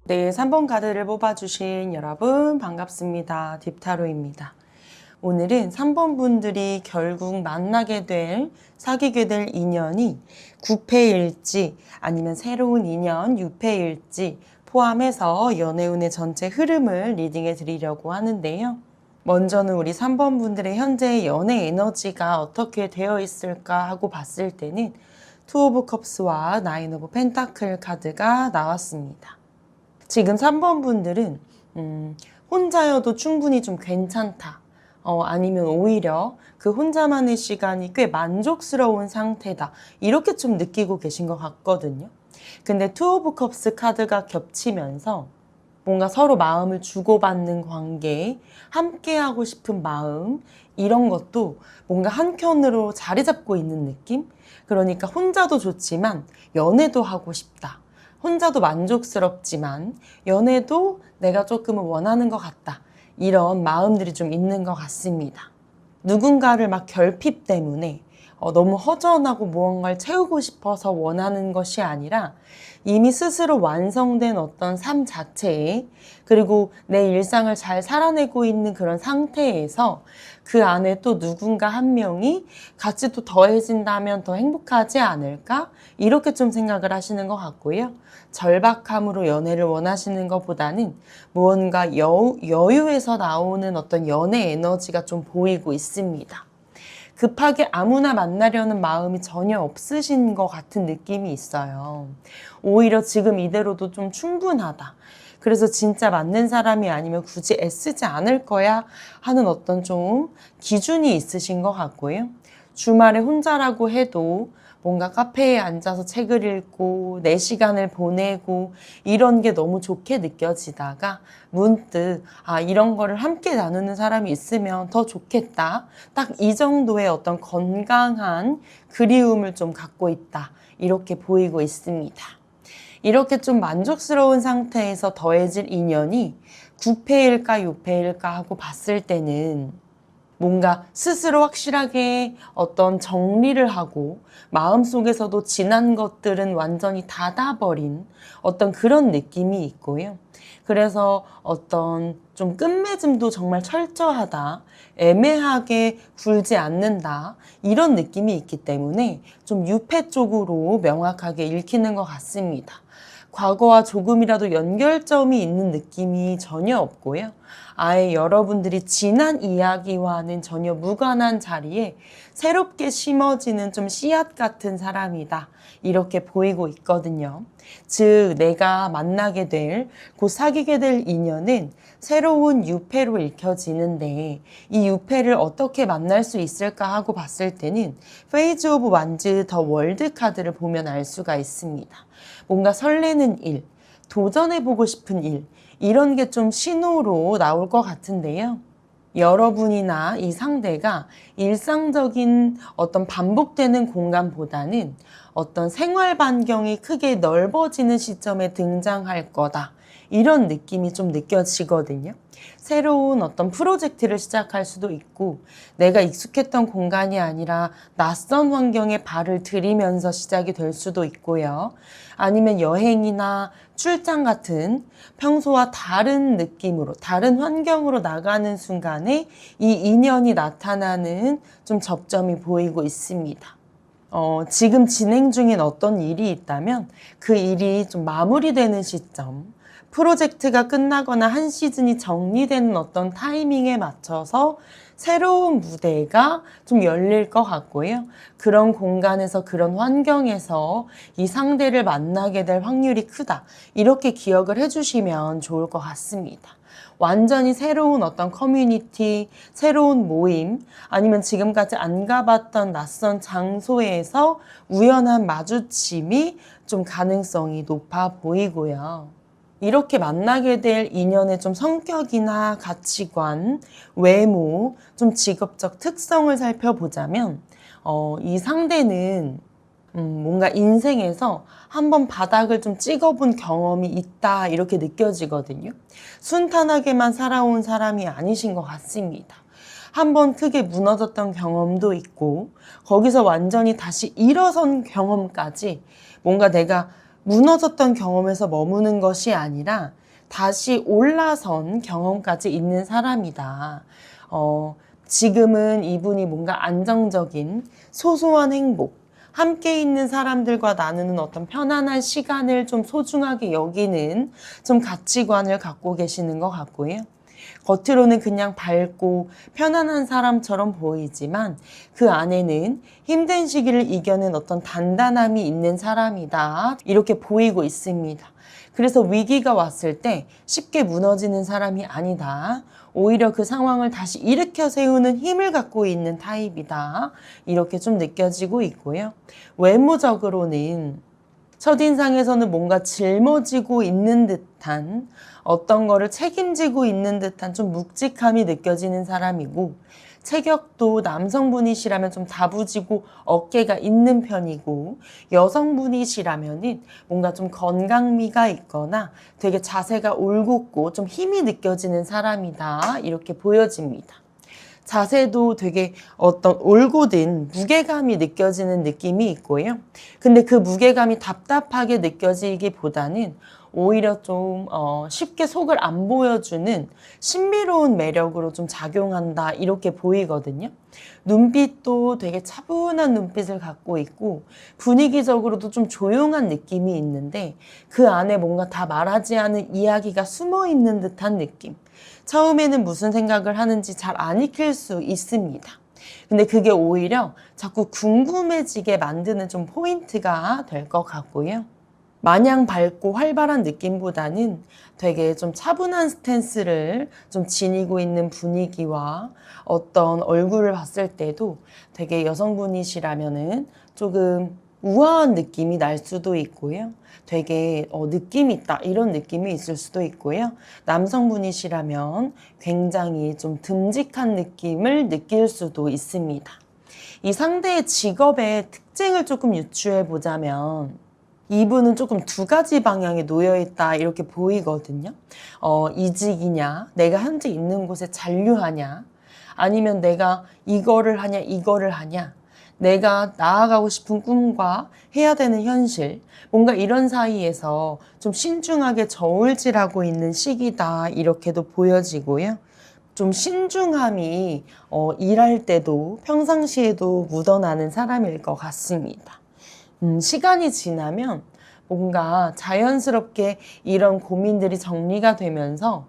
네, 3번 카드를 뽑아주신 여러분 반갑습니다. 딥타로입니다. 오늘은 3번 분들이 결국 만나게 될, 사귀게 될 인연이 9패일지 아니면 새로운 인연 6패일지 포함해서 연애운의 전체 흐름을 리딩해 드리려고 하는데요. 먼저는 우리 3번 분들의 현재의 연애 에너지가 어떻게 되어 있을까 하고 봤을 때는 투 오브 컵스와 나인 오브 펜타클 카드가 나왔습니다. 지금 3번 분들은 혼자여도 충분히 좀 괜찮다. 아니면 오히려 그 혼자만의 시간이 꽤 만족스러운 상태다. 이렇게 좀 느끼고 계신 것 같거든요. 근데 투 오브 컵스 카드가 겹치면서 뭔가 서로 마음을 주고받는 관계, 함께하고 싶은 마음, 이런 것도 뭔가 한켠으로 자리 잡고 있는 느낌? 그러니까 혼자도 좋지만 연애도 하고 싶다. 혼자도 만족스럽지만 연애도 내가 조금은 원하는 것 같다. 이런 마음들이 좀 있는 것 같습니다. 누군가를 막 결핍 때문에 너무 허전하고 무언가를 채우고 싶어서 원하는 것이 아니라 이미 스스로 완성된 어떤 삶 자체에, 그리고 내 일상을 잘 살아내고 있는 그런 상태에서 그 안에 또 누군가 한 명이 같이 또 더해진다면 더 행복하지 않을까? 이렇게 좀 생각을 하시는 것 같고요. 절박함으로 연애를 원하시는 것보다는 무언가 여유에서 나오는 어떤 연애 에너지가 좀 보이고 있습니다. 급하게 아무나 만나려는 마음이 전혀 없으신 것 같은 느낌이 있어요. 오히려 지금 이대로도 좀 충분하다. 그래서 진짜 맞는 사람이 아니면 굳이 애쓰지 않을 거야 하는 어떤 좀 기준이 있으신 것 같고요. 주말에 혼자라고 해도 뭔가 카페에 앉아서 책을 읽고 내 시간을 보내고 이런 게 너무 좋게 느껴지다가 문득 이런 거를 함께 나누는 사람이 있으면 더 좋겠다. 딱 이 정도의 어떤 건강한 그리움을 좀 갖고 있다. 이렇게 보이고 있습니다. 이렇게 좀 만족스러운 상태에서 더해질 인연이 9패일까 6패일까 하고 봤을 때는 뭔가 스스로 확실하게 어떤 정리를 하고 마음속에서도 지난 것들은 완전히 닫아버린 어떤 그런 느낌이 있고요. 그래서 어떤 좀 끝맺음도 정말 철저하다, 애매하게 굴지 않는다, 이런 느낌이 있기 때문에 좀 유패 쪽으로 명확하게 읽히는 것 같습니다. 과거와 조금이라도 연결점이 있는 느낌이 전혀 없고요. 아예 여러분들이 지난 이야기와는 전혀 무관한 자리에 새롭게 심어지는 좀 씨앗 같은 사람이다. 이렇게 보이고 있거든요. 즉, 내가 만나게 될, 곧 사귀게 될 인연은 새로운 유패로 읽혀지는데 이 유패를 어떻게 만날 수 있을까 하고 봤을 때는 페이즈 오브 완즈 더 월드 카드를 보면 알 수가 있습니다. 뭔가 설레는 일, 도전해보고 싶은 일, 이런 게 좀 신호로 나올 것 같은데요. 여러분이나 이 상대가 일상적인 어떤 반복되는 공간보다는 어떤 생활 반경이 크게 넓어지는 시점에 등장할 거다. 이런 느낌이 좀 느껴지거든요. 새로운 어떤 프로젝트를 시작할 수도 있고 내가 익숙했던 공간이 아니라 낯선 환경에 발을 들이면서 시작이 될 수도 있고요. 아니면 여행이나 출장 같은 평소와 다른 느낌으로, 다른 환경으로 나가는 순간에 이 인연이 나타나는 좀 접점이 보이고 있습니다. 지금 진행 중인 어떤 일이 있다면 그 일이 좀 마무리되는 시점, 프로젝트가 끝나거나 한 시즌이 정리되는 어떤 타이밍에 맞춰서 새로운 무대가 좀 열릴 것 같고요. 그런 공간에서, 그런 환경에서 이 상대를 만나게 될 확률이 크다. 이렇게 기억을 해주시면 좋을 것 같습니다. 완전히 새로운 어떤 커뮤니티, 새로운 모임, 아니면 지금까지 안 가봤던 낯선 장소에서 우연한 마주침이 좀 가능성이 높아 보이고요. 이렇게 만나게 될 인연의 좀 성격이나 가치관, 외모, 좀 직업적 특성을 살펴보자면 이 상대는 뭔가 인생에서 한번 바닥을 좀 찍어본 경험이 있다 이렇게 느껴지거든요. 순탄하게만 살아온 사람이 아니신 것 같습니다. 한번 크게 무너졌던 경험도 있고 거기서 완전히 다시 일어선 경험까지 뭔가 내가 무너졌던 경험에서 머무는 것이 아니라 다시 올라선 경험까지 있는 사람이다. 지금은 이분이 뭔가 안정적인 소소한 행복, 함께 있는 사람들과 나누는 어떤 편안한 시간을 좀 소중하게 여기는 좀 가치관을 갖고 계시는 것 같고요. 겉으로는 그냥 밝고 편안한 사람처럼 보이지만 그 안에는 힘든 시기를 이겨낸 어떤 단단함이 있는 사람이다. 이렇게 보이고 있습니다. 그래서 위기가 왔을 때 쉽게 무너지는 사람이 아니다. 오히려 그 상황을 다시 일으켜 세우는 힘을 갖고 있는 타입이다. 이렇게 좀 느껴지고 있고요. 외모적으로는 첫인상에서는 뭔가 짊어지고 있는 듯한 어떤 거를 책임지고 있는 듯한 좀 묵직함이 느껴지는 사람이고 체격도 남성분이시라면 좀 다부지고 어깨가 있는 편이고 여성분이시라면은 뭔가 좀 건강미가 있거나 되게 자세가 올곧고 좀 힘이 느껴지는 사람이다 이렇게 보여집니다. 자세도 되게 어떤 올곧은 무게감이 느껴지는 느낌이 있고요. 근데 그 무게감이 답답하게 느껴지기보다는 오히려 좀 쉽게 속을 안 보여주는 신비로운 매력으로 좀 작용한다 이렇게 보이거든요. 눈빛도 되게 차분한 눈빛을 갖고 있고 분위기적으로도 좀 조용한 느낌이 있는데 그 안에 뭔가 다 말하지 않은 이야기가 숨어 있는 듯한 느낌. 처음에는 무슨 생각을 하는지 잘 안 익힐 수 있습니다. 근데 그게 오히려 자꾸 궁금해지게 만드는 좀 포인트가 될 것 같고요. 마냥 밝고 활발한 느낌보다는 되게 좀 차분한 스탠스를 좀 지니고 있는 분위기와 어떤 얼굴을 봤을 때도 되게 여성분이시라면은 조금 우아한 느낌이 날 수도 있고요. 되게 느낌 있다 이런 느낌이 있을 수도 있고요. 남성분이시라면 굉장히 좀 듬직한 느낌을 느낄 수도 있습니다. 이 상대의 직업의 특징을 조금 유추해 보자면 이분은 조금 두 가지 방향에 놓여 있다 이렇게 보이거든요. 이직이냐, 내가 현재 있는 곳에 잔류하냐, 아니면 내가 이거를 하냐, 이거를 하냐, 내가 나아가고 싶은 꿈과 해야 되는 현실, 뭔가 이런 사이에서 좀 신중하게 저울질하고 있는 시기다, 이렇게도 보여지고요. 좀 신중함이 일할 때도 평상시에도 묻어나는 사람일 것 같습니다. 시간이 지나면 뭔가 자연스럽게 이런 고민들이 정리가 되면서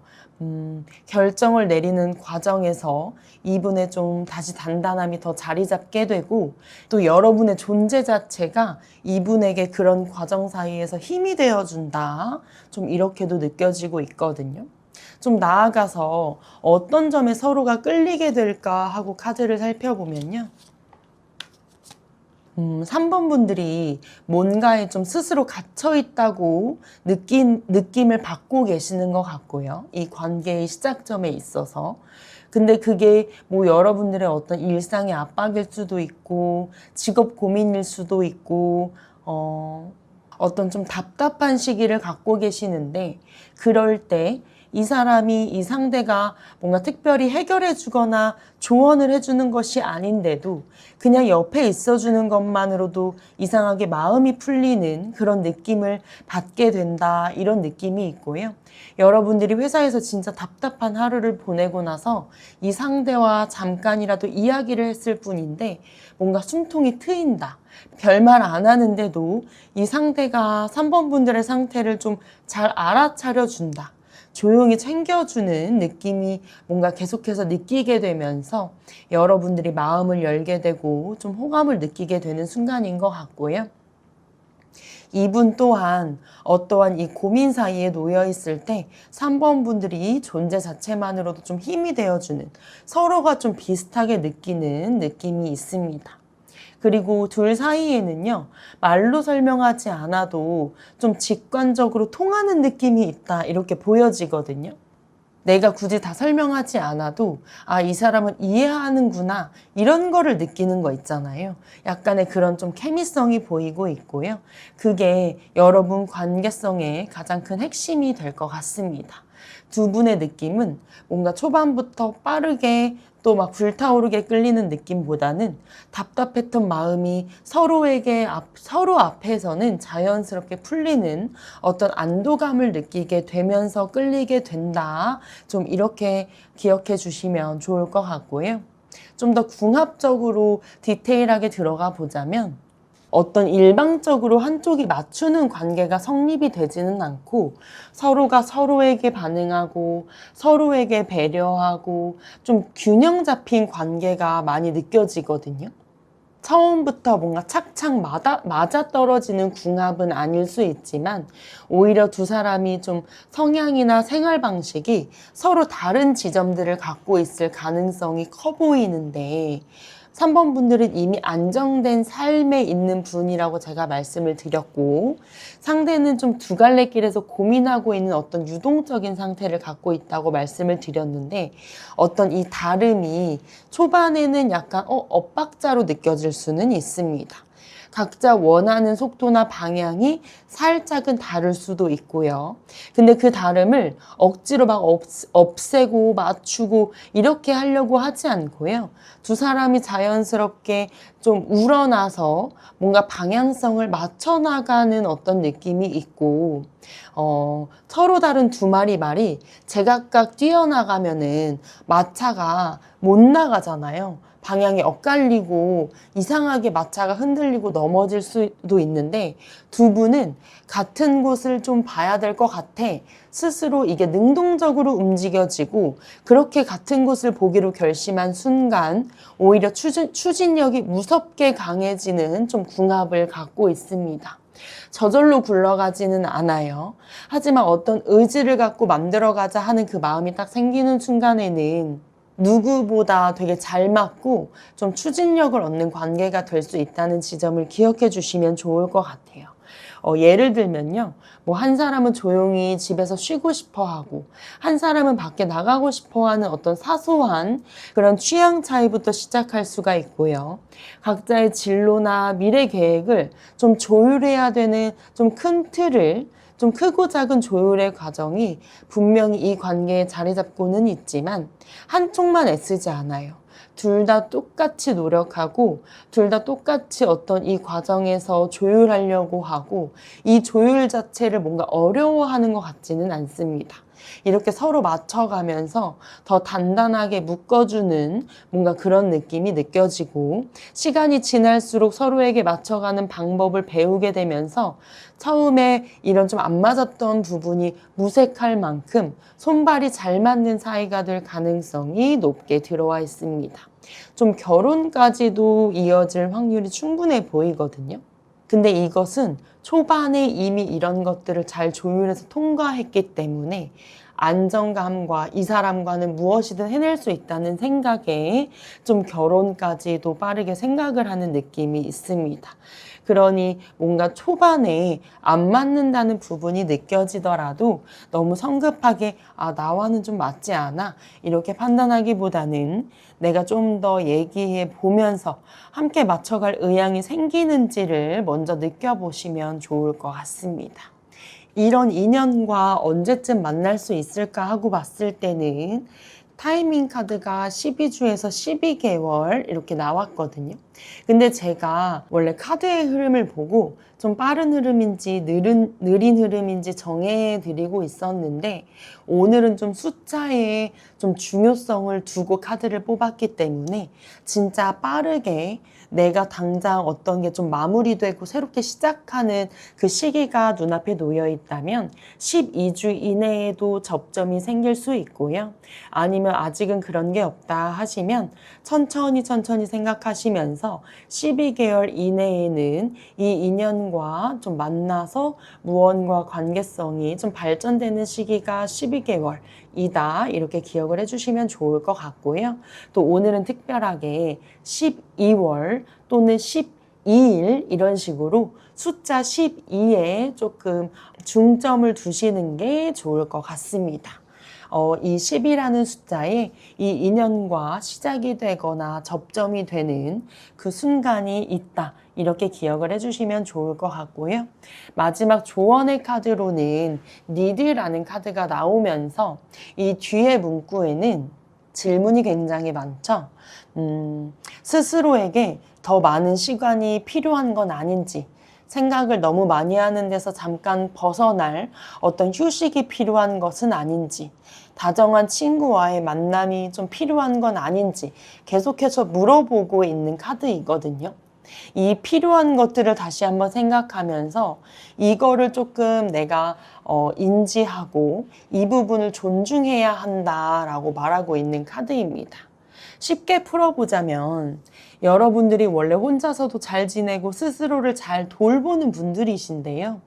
결정을 내리는 과정에서 이분의 좀 다시 단단함이 더 자리 잡게 되고, 또 여러분의 존재 자체가 이분에게 그런 과정 사이에서 힘이 되어준다, 좀 이렇게도 느껴지고 있거든요. 좀 나아가서 어떤 점에 서로가 끌리게 될까 하고 카드를 살펴보면요. 3번 분들이 뭔가에 좀 스스로 갇혀있다고 느낌을 받고 계시는 것 같고요. 이 관계의 시작점에 있어서. 근데 그게 뭐 여러분들의 어떤 일상의 압박일 수도 있고, 직업 고민일 수도 있고, 어떤 좀 답답한 시기를 갖고 계시는데, 그럴 때 이 사람이, 이 상대가 뭔가 특별히 해결해 주거나 조언을 해주는 것이 아닌데도 그냥 옆에 있어주는 것만으로도 이상하게 마음이 풀리는 그런 느낌을 받게 된다, 이런 느낌이 있고요. 여러분들이 회사에서 진짜 답답한 하루를 보내고 나서 이 상대와 잠깐이라도 이야기를 했을 뿐인데 뭔가 숨통이 트인다, 별말 안 하는데도 이 상대가 3번 분들의 상태를 좀 잘 알아차려 준다, 조용히 챙겨주는 느낌이 뭔가 계속해서 느끼게 되면서 여러분들이 마음을 열게 되고 좀 호감을 느끼게 되는 순간인 것 같고요. 이분 또한 어떠한 이 고민 사이에 놓여 있을 때 3번 분들이 존재 자체만으로도 좀 힘이 되어주는, 서로가 좀 비슷하게 느끼는 느낌이 있습니다. 그리고 둘 사이에는요, 말로 설명하지 않아도 좀 직관적으로 통하는 느낌이 있다, 이렇게 보여지거든요. 내가 굳이 다 설명하지 않아도 이 사람은 이해하는구나, 이런 거를 느끼는 거 있잖아요. 약간의 그런 좀 케미성이 보이고 있고요. 그게 여러분 관계성의 가장 큰 핵심이 될 것 같습니다. 두 분의 느낌은 뭔가 초반부터 빠르게 또 막 불타오르게 끌리는 느낌보다는 답답했던 마음이 서로 앞에서는 자연스럽게 풀리는 어떤 안도감을 느끼게 되면서 끌리게 된다, 좀 이렇게 기억해 주시면 좋을 것 같고요. 좀 더 궁합적으로 디테일하게 들어가 보자면, 어떤 일방적으로 한쪽이 맞추는 관계가 성립이 되지는 않고 서로가 서로에게 반응하고 서로에게 배려하고 좀 균형 잡힌 관계가 많이 느껴지거든요. 처음부터 뭔가 착착 맞아떨어지는 궁합은 아닐 수 있지만 오히려 두 사람이 좀 성향이나 생활 방식이 서로 다른 지점들을 갖고 있을 가능성이 커 보이는데, 3번 분들은 이미 안정된 삶에 있는 분이라고 제가 말씀을 드렸고, 상대는 좀 두 갈래 길에서 고민하고 있는 어떤 유동적인 상태를 갖고 있다고 말씀을 드렸는데, 어떤 이 다름이 초반에는 약간 엇박자로 느껴질 수는 있습니다. 각자 원하는 속도나 방향이 살짝은 다를 수도 있고요. 근데 그 다름을 억지로 막 없애고 맞추고 이렇게 하려고 하지 않고요. 두 사람이 자연스럽게 좀 우러나서 뭔가 방향성을 맞춰 나가는 어떤 느낌이 있고, 서로 다른 두 마리 말이 제각각 뛰어나가면은 마차가 못 나가잖아요. 방향이 엇갈리고 이상하게 마차가 흔들리고 넘어질 수도 있는데, 두 분은 같은 곳을 좀 봐야 될 것 같아 스스로 이게 능동적으로 움직여지고, 그렇게 같은 곳을 보기로 결심한 순간 오히려 추진력이 무섭게 강해지는 좀 궁합을 갖고 있습니다. 저절로 굴러가지는 않아요. 하지만 어떤 의지를 갖고 만들어가자 하는 그 마음이 딱 생기는 순간에는 누구보다 되게 잘 맞고 좀 추진력을 얻는 관계가 될 수 있다는 지점을 기억해 주시면 좋을 것 같아요. 예를 들면요, 뭐 한 사람은 조용히 집에서 쉬고 싶어 하고 한 사람은 밖에 나가고 싶어 하는 어떤 사소한 그런 취향 차이부터 시작할 수가 있고요. 각자의 진로나 미래 계획을 좀 조율해야 되는 좀 큰 틀을 좀 크고 작은 조율의 과정이 분명히 이 관계에 자리 잡고는 있지만 한쪽만 애쓰지 않아요. 둘 다 똑같이 노력하고 둘 다 똑같이 어떤 이 과정에서 조율하려고 하고 이 조율 자체를 뭔가 어려워하는 것 같지는 않습니다. 이렇게 서로 맞춰가면서 더 단단하게 묶어주는 뭔가 그런 느낌이 느껴지고 시간이 지날수록 서로에게 맞춰가는 방법을 배우게 되면서 처음에 이런 좀 안 맞았던 부분이 무색할 만큼 손발이 잘 맞는 사이가 될 가능성이 높게 들어와 있습니다. 좀 결혼까지도 이어질 확률이 충분해 보이거든요. 근데 이것은 초반에 이미 이런 것들을 잘 조율해서 통과했기 때문에 안정감과 이 사람과는 무엇이든 해낼 수 있다는 생각에 좀 결혼까지도 빠르게 생각을 하는 느낌이 있습니다. 그러니 뭔가 초반에 안 맞는다는 부분이 느껴지더라도 너무 성급하게 나와는 좀 맞지 않아 이렇게 판단하기보다는 내가 좀 더 얘기해 보면서 함께 맞춰갈 의향이 생기는지를 먼저 느껴보시면 좋을 것 같습니다. 이런 인연과 언제쯤 만날 수 있을까 하고 봤을 때는 타이밍 카드가 12주에서 12개월 이렇게 나왔거든요. 근데 제가 원래 카드의 흐름을 보고 좀 빠른 흐름인지 느린 흐름인지 정해드리고 있었는데 오늘은 좀 숫자에 좀 중요성을 두고 카드를 뽑았기 때문에 진짜 빠르게 내가 당장 어떤 게 좀 마무리되고 새롭게 시작하는 그 시기가 눈앞에 놓여 있다면 12주 이내에도 접점이 생길 수 있고요. 아니면 아직은 그런 게 없다 하시면 천천히 생각하시면서 12개월 이내에는 이 인연과 좀 만나서 무언과 관계성이 좀 발전되는 시기가 12개월이다 이렇게 기억을 해주시면 좋을 것 같고요. 또 오늘은 특별하게 12월 또는 12일 이런 식으로 숫자 12에 조금 중점을 두시는 게 좋을 것 같습니다. 이 10이라는 숫자에 이 인연과 시작이 되거나 접점이 되는 그 순간이 있다. 이렇게 기억을 해주시면 좋을 것 같고요. 마지막 조언의 카드로는 니드라는 카드가 나오면서 이 뒤에 문구에는 질문이 굉장히 많죠. 스스로에게 더 많은 시간이 필요한 건 아닌지, 생각을 너무 많이 하는 데서 잠깐 벗어날 어떤 휴식이 필요한 것은 아닌지, 다정한 친구와의 만남이 좀 필요한 건 아닌지 계속해서 물어보고 있는 카드이거든요. 이 필요한 것들을 다시 한번 생각하면서 이거를 조금 내가 인지하고 이 부분을 존중해야 한다라고 말하고 있는 카드입니다. 쉽게 풀어보자면 여러분들이 원래 혼자서도 잘 지내고 스스로를 잘 돌보는 분들이신데요.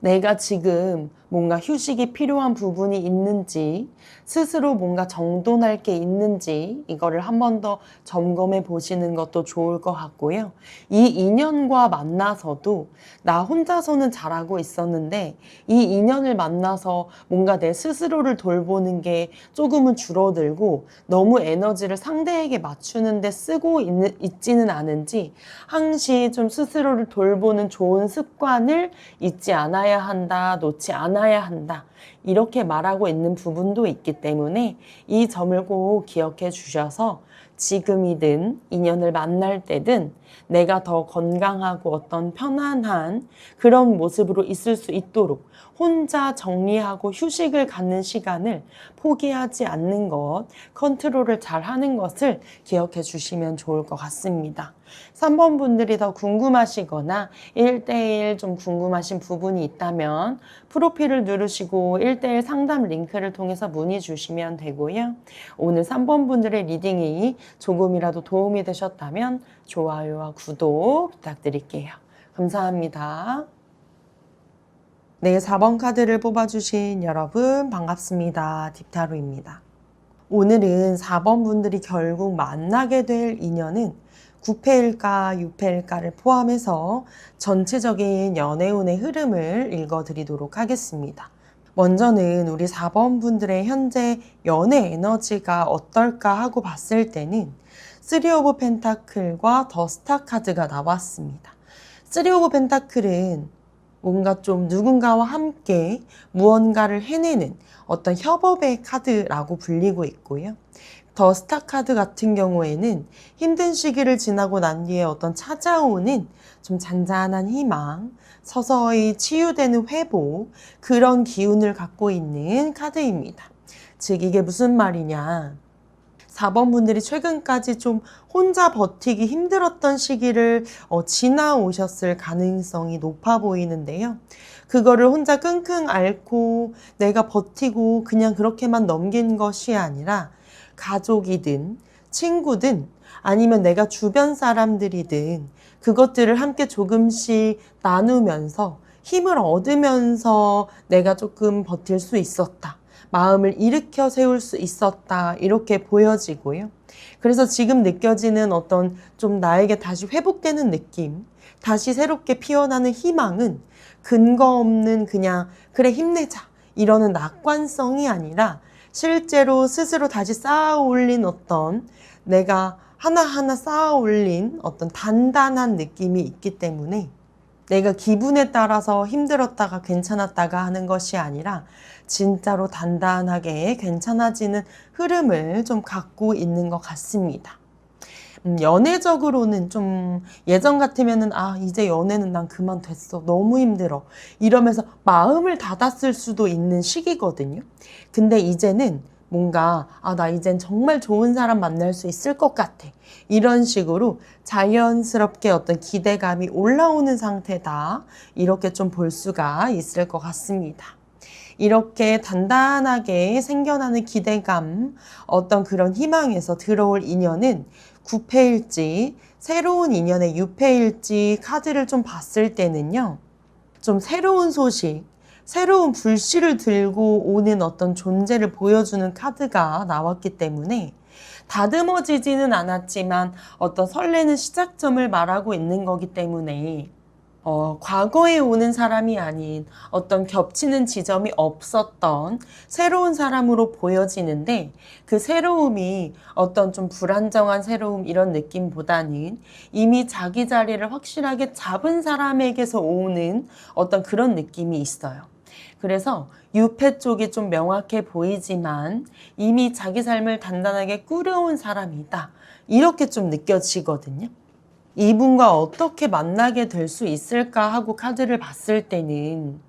내가 지금 뭔가 휴식이 필요한 부분이 있는지, 스스로 뭔가 정돈할 게 있는지 이거를 한 번 더 점검해 보시는 것도 좋을 것 같고요. 이 인연과 만나서도 나 혼자서는 잘하고 있었는데 이 인연을 만나서 뭔가 내 스스로를 돌보는 게 조금은 줄어들고 너무 에너지를 상대에게 맞추는 데 쓰고 있지는 않은지 항시 좀 스스로를 돌보는 좋은 습관을 잊지 않아야 한다, 놓지 않아야 한다. 이렇게 말하고 있는 부분도 있기 때문에 이 점을 꼭 기억해 주셔서 지금이든 인연을 만날 때든 내가 더 건강하고 어떤 편안한 그런 모습으로 있을 수 있도록 혼자 정리하고 휴식을 갖는 시간을 포기하지 않는 것, 컨트롤을 잘 하는 것을 기억해 주시면 좋을 것 같습니다. 3번 분들이 더 궁금하시거나 1대1 좀 궁금하신 부분이 있다면 프로필을 누르시고 1대1 상담 링크를 통해서 문의 주시면 되고요. 오늘 3번 분들의 리딩이 조금이라도 도움이 되셨다면 좋아요와 구독 부탁드릴게요. 감사합니다. 네, 4번 카드를 뽑아주신 여러분 반갑습니다. 딥타로입니다. 오늘은 4번 분들이 결국 만나게 될 인연은 9패일까 6패일까를 포함해서 전체적인 연애운의 흐름을 읽어드리도록 하겠습니다. 먼저는 우리 4번 분들의 현재 연애 에너지가 어떨까 하고 봤을 때는 3 오브 펜타클과 더 스타 카드가 나왔습니다. 3 오브 펜타클은 뭔가 좀 누군가와 함께 무언가를 해내는 어떤 협업의 카드라고 불리고 있고요. 더 스타 카드 같은 경우에는 힘든 시기를 지나고 난 뒤에 어떤 찾아오는 좀 잔잔한 희망, 서서히 치유되는 회복, 그런 기운을 갖고 있는 카드입니다. 즉 이게 무슨 말이냐. 4번 분들이 최근까지 좀 혼자 버티기 힘들었던 시기를 지나오셨을 가능성이 높아 보이는데요. 그거를 혼자 끙끙 앓고 내가 버티고 그냥 그렇게만 넘긴 것이 아니라 가족이든 친구든 아니면 내가 주변 사람들이든 그것들을 함께 조금씩 나누면서 힘을 얻으면서 내가 조금 버틸 수 있었다. 마음을 일으켜 세울 수 있었다. 이렇게 보여지고요. 그래서 지금 느껴지는 어떤 좀 나에게 다시 회복되는 느낌, 다시 새롭게 피어나는 희망은 근거 없는 그냥 그래 힘내자 이러는 낙관성이 아니라 실제로 스스로 다시 쌓아 올린 어떤 내가 하나하나 쌓아 올린 어떤 단단한 느낌이 있기 때문에 내가 기분에 따라서 힘들었다가 괜찮았다가 하는 것이 아니라 진짜로 단단하게 괜찮아지는 흐름을 좀 갖고 있는 것 같습니다. 연애적으로는 좀 예전 같으면은 이제 연애는 난 그만됐어. 너무 힘들어. 이러면서 마음을 닫았을 수도 있는 시기거든요. 근데 이제는 뭔가 나 이젠 정말 좋은 사람 만날 수 있을 것 같아. 이런 식으로 자연스럽게 어떤 기대감이 올라오는 상태다. 이렇게 좀 볼 수가 있을 것 같습니다. 이렇게 단단하게 생겨나는 기대감, 어떤 그런 희망에서 들어올 인연은 9패일지 새로운 인연의 6패일지 카드를 좀 봤을 때는요. 좀 새로운 소식, 새로운 불씨를 들고 오는 어떤 존재를 보여주는 카드가 나왔기 때문에 다듬어지지는 않았지만 어떤 설레는 시작점을 말하고 있는 거기 때문에 과거에 오는 사람이 아닌 어떤 겹치는 지점이 없었던 새로운 사람으로 보여지는데 그 새로움이 어떤 좀 불안정한 새로움 이런 느낌보다는 이미 자기 자리를 확실하게 잡은 사람에게서 오는 어떤 그런 느낌이 있어요. 그래서 유패 쪽이 좀 명확해 보이지만 이미 자기 삶을 단단하게 꾸려온 사람이다. 이렇게 좀 느껴지거든요. 이분과 어떻게 만나게 될 수 있을까 하고 카드를 봤을 때는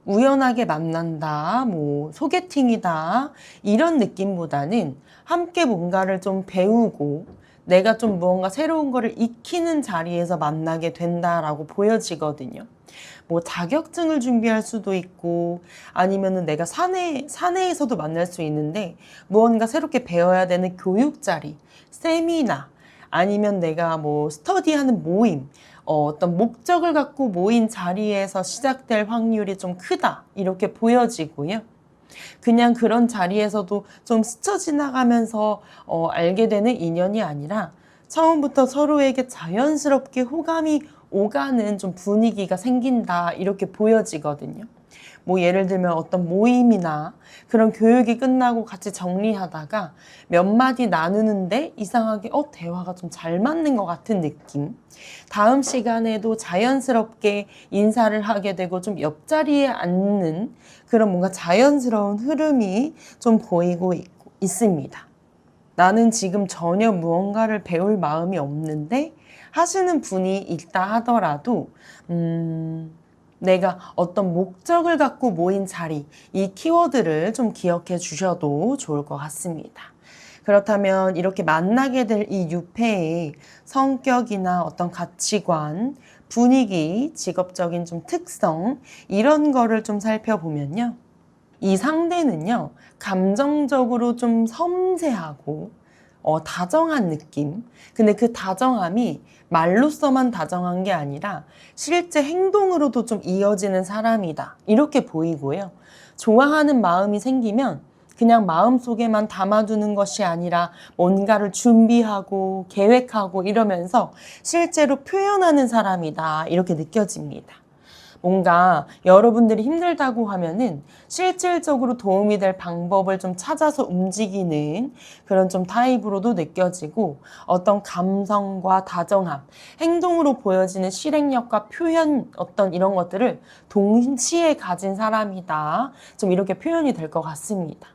우연하게 만난다, 소개팅이다 이런 느낌보다는 함께 뭔가를 좀 배우고 내가 좀 무언가 새로운 거를 익히는 자리에서 만나게 된다라고 보여지거든요. 자격증을 준비할 수도 있고 아니면은 내가 사내에서도 만날 수 있는데 무언가 새롭게 배워야 되는 교육 자리, 세미나 아니면 내가 스터디하는 모임, 어떤 목적을 갖고 모인 자리에서 시작될 확률이 좀 크다 이렇게 보여지고요. 그냥 그런 자리에서도 좀 스쳐 지나가면서 알게 되는 인연이 아니라 처음부터 서로에게 자연스럽게 호감이 오가는 좀 분위기가 생긴다 이렇게 보여지거든요. 예를 들면 어떤 모임이나 그런 교육이 끝나고 같이 정리하다가 몇 마디 나누는데 이상하게 대화가 좀 잘 맞는 것 같은 느낌. 다음 시간에도 자연스럽게 인사를 하게 되고 좀 옆자리에 앉는 그런 뭔가 자연스러운 흐름이 좀 보이고 있습니다. 나는 지금 전혀 무언가를 배울 마음이 없는데 하시는 분이 있다 하더라도 내가 어떤 목적을 갖고 모인 자리, 이 키워드를 좀 기억해 주셔도 좋을 것 같습니다. 그렇다면 이렇게 만나게 될 이 유패의 성격이나 어떤 가치관, 분위기, 직업적인 좀 특성 이런 거를 좀 살펴보면요. 이 상대는요, 감정적으로 좀 섬세하고 다정한 느낌. 근데 그 다정함이 말로서만 다정한 게 아니라 실제 행동으로도 좀 이어지는 사람이다. 이렇게 보이고요. 좋아하는 마음이 생기면 그냥 마음속에만 담아두는 것이 아니라 뭔가를 준비하고 계획하고 이러면서 실제로 표현하는 사람이다. 이렇게 느껴집니다. 뭔가 여러분들이 힘들다고 하면은 실질적으로 도움이 될 방법을 좀 찾아서 움직이는 그런 좀 타입으로도 느껴지고, 어떤 감성과 다정함, 행동으로 보여지는 실행력과 표현, 어떤 이런 것들을 동시에 가진 사람이다. 좀 이렇게 표현이 될 것 같습니다.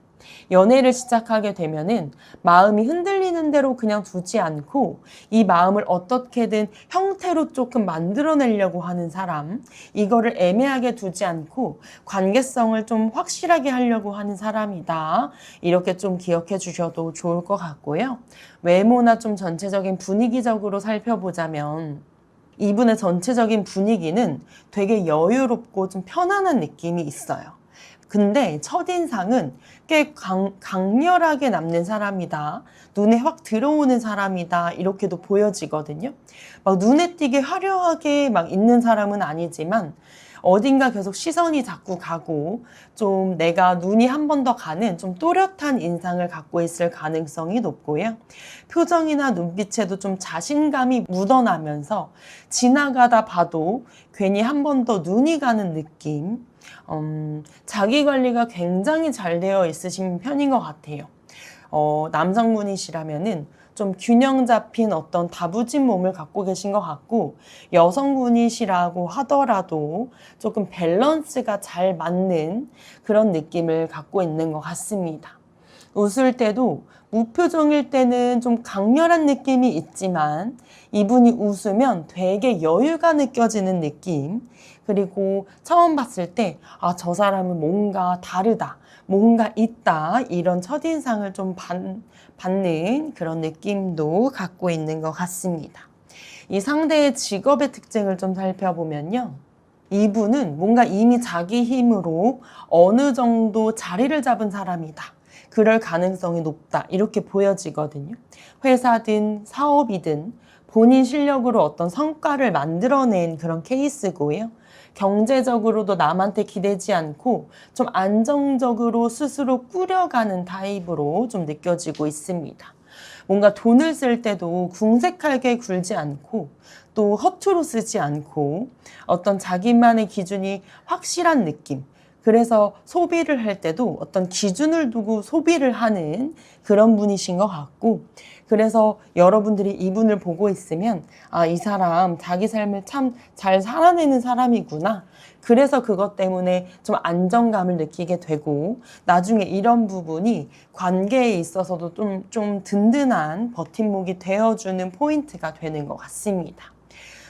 연애를 시작하게 되면은 마음이 흔들리는 대로 그냥 두지 않고 이 마음을 어떻게든 형태로 조금 만들어내려고 하는 사람, 이거를 애매하게 두지 않고 관계성을 좀 확실하게 하려고 하는 사람이다. 이렇게 좀 기억해 주셔도 좋을 것 같고요. 외모나 좀 전체적인 분위기적으로 살펴보자면 이분의 전체적인 분위기는 되게 여유롭고 좀 편안한 느낌이 있어요. 근데 첫인상은 꽤 강렬하게 남는 사람이다. 눈에 확 들어오는 사람이다. 이렇게도 보여지거든요. 막 눈에 띄게 화려하게 막 있는 사람은 아니지만 어딘가 계속 시선이 자꾸 가고 좀 내가 눈이 한 번 더 가는 좀 또렷한 인상을 갖고 있을 가능성이 높고요. 표정이나 눈빛에도 좀 자신감이 묻어나면서 지나가다 봐도 괜히 한 번 더 눈이 가는 느낌. 자기 관리가 굉장히 잘 되어 있으신 편인 것 같아요. 남성분이시라면은 좀 균형 잡힌 어떤 다부진 몸을 갖고 계신 것 같고, 여성분이시라고 하더라도 조금 밸런스가 잘 맞는 그런 느낌을 갖고 있는 것 같습니다. 웃을 때도 무표정일 때는 좀 강렬한 느낌이 있지만 이분이 웃으면 되게 여유가 느껴지는 느낌. 그리고 처음 봤을 때 저 사람은 뭔가 다르다, 뭔가 있다, 이런 첫인상을 좀 받는 그런 느낌도 갖고 있는 것 같습니다. 이 상대의 직업의 특징을 좀 살펴보면요. 이분은 뭔가 이미 자기 힘으로 어느 정도 자리를 잡은 사람이다. 그럴 가능성이 높다. 이렇게 보여지거든요. 회사든 사업이든 본인 실력으로 어떤 성과를 만들어낸 그런 케이스고요. 경제적으로도 남한테 기대지 않고 좀 안정적으로 스스로 꾸려가는 타입으로 좀 느껴지고 있습니다. 뭔가 돈을 쓸 때도 궁색하게 굴지 않고 또 허투루 쓰지 않고 어떤 자기만의 기준이 확실한 느낌. 그래서 소비를 할 때도 어떤 기준을 두고 소비를 하는 그런 분이신 것 같고, 그래서 여러분들이 이분을 보고 있으면 이 사람 자기 삶을 참 잘 살아내는 사람이구나. 그래서 그것 때문에 좀 안정감을 느끼게 되고 나중에 이런 부분이 관계에 있어서도 좀 든든한 버팀목이 되어주는 포인트가 되는 것 같습니다.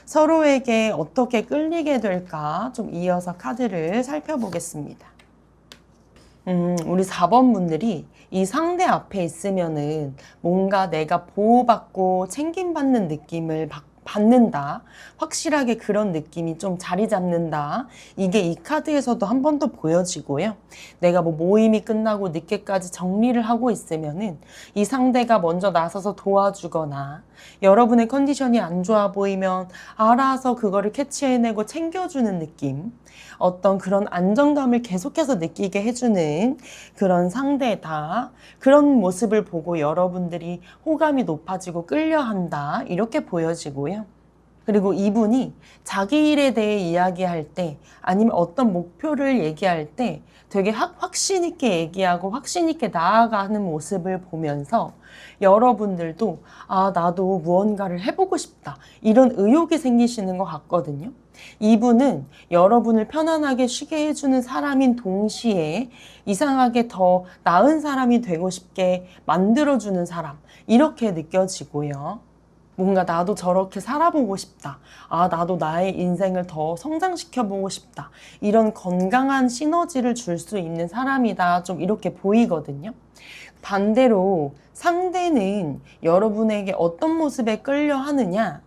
서로에게 어떻게 끌리게 될까 좀 이어서 카드를 살펴보겠습니다. 우리 4번 분들이 이 상대 앞에 있으면은 뭔가 내가 보호받고 챙김받는 느낌을 받는다. 확실하게 그런 느낌이 좀 자리 잡는다. 이게 이 카드에서도 한 번 더 보여지고요. 내가 뭐 모임이 끝나고 늦게까지 정리를 하고 있으면은 이 상대가 먼저 나서서 도와주거나, 여러분의 컨디션이 안 좋아 보이면 알아서 그거를 캐치해내고 챙겨주는 느낌. 어떤 그런 안정감을 계속해서 느끼게 해주는 그런 상대다. 그런 모습을 보고 여러분들이 호감이 높아지고 끌려한다. 이렇게 보여지고요. 그리고 이분이 자기 일에 대해 이야기할 때 아니면 어떤 목표를 얘기할 때 되게 확신 있게 얘기하고 확신 있게 나아가는 모습을 보면서 여러분들도 나도 무언가를 해보고 싶다, 이런 의욕이 생기시는 것 같거든요. 이분은 여러분을 편안하게 쉬게 해주는 사람인 동시에 이상하게 더 나은 사람이 되고 싶게 만들어주는 사람, 이렇게 느껴지고요. 뭔가 나도 저렇게 살아보고 싶다. 나도 나의 인생을 더 성장시켜보고 싶다. 이런 건강한 시너지를 줄 수 있는 사람이다. 좀 이렇게 보이거든요. 반대로 상대는 여러분에게 어떤 모습에 끌려 하느냐?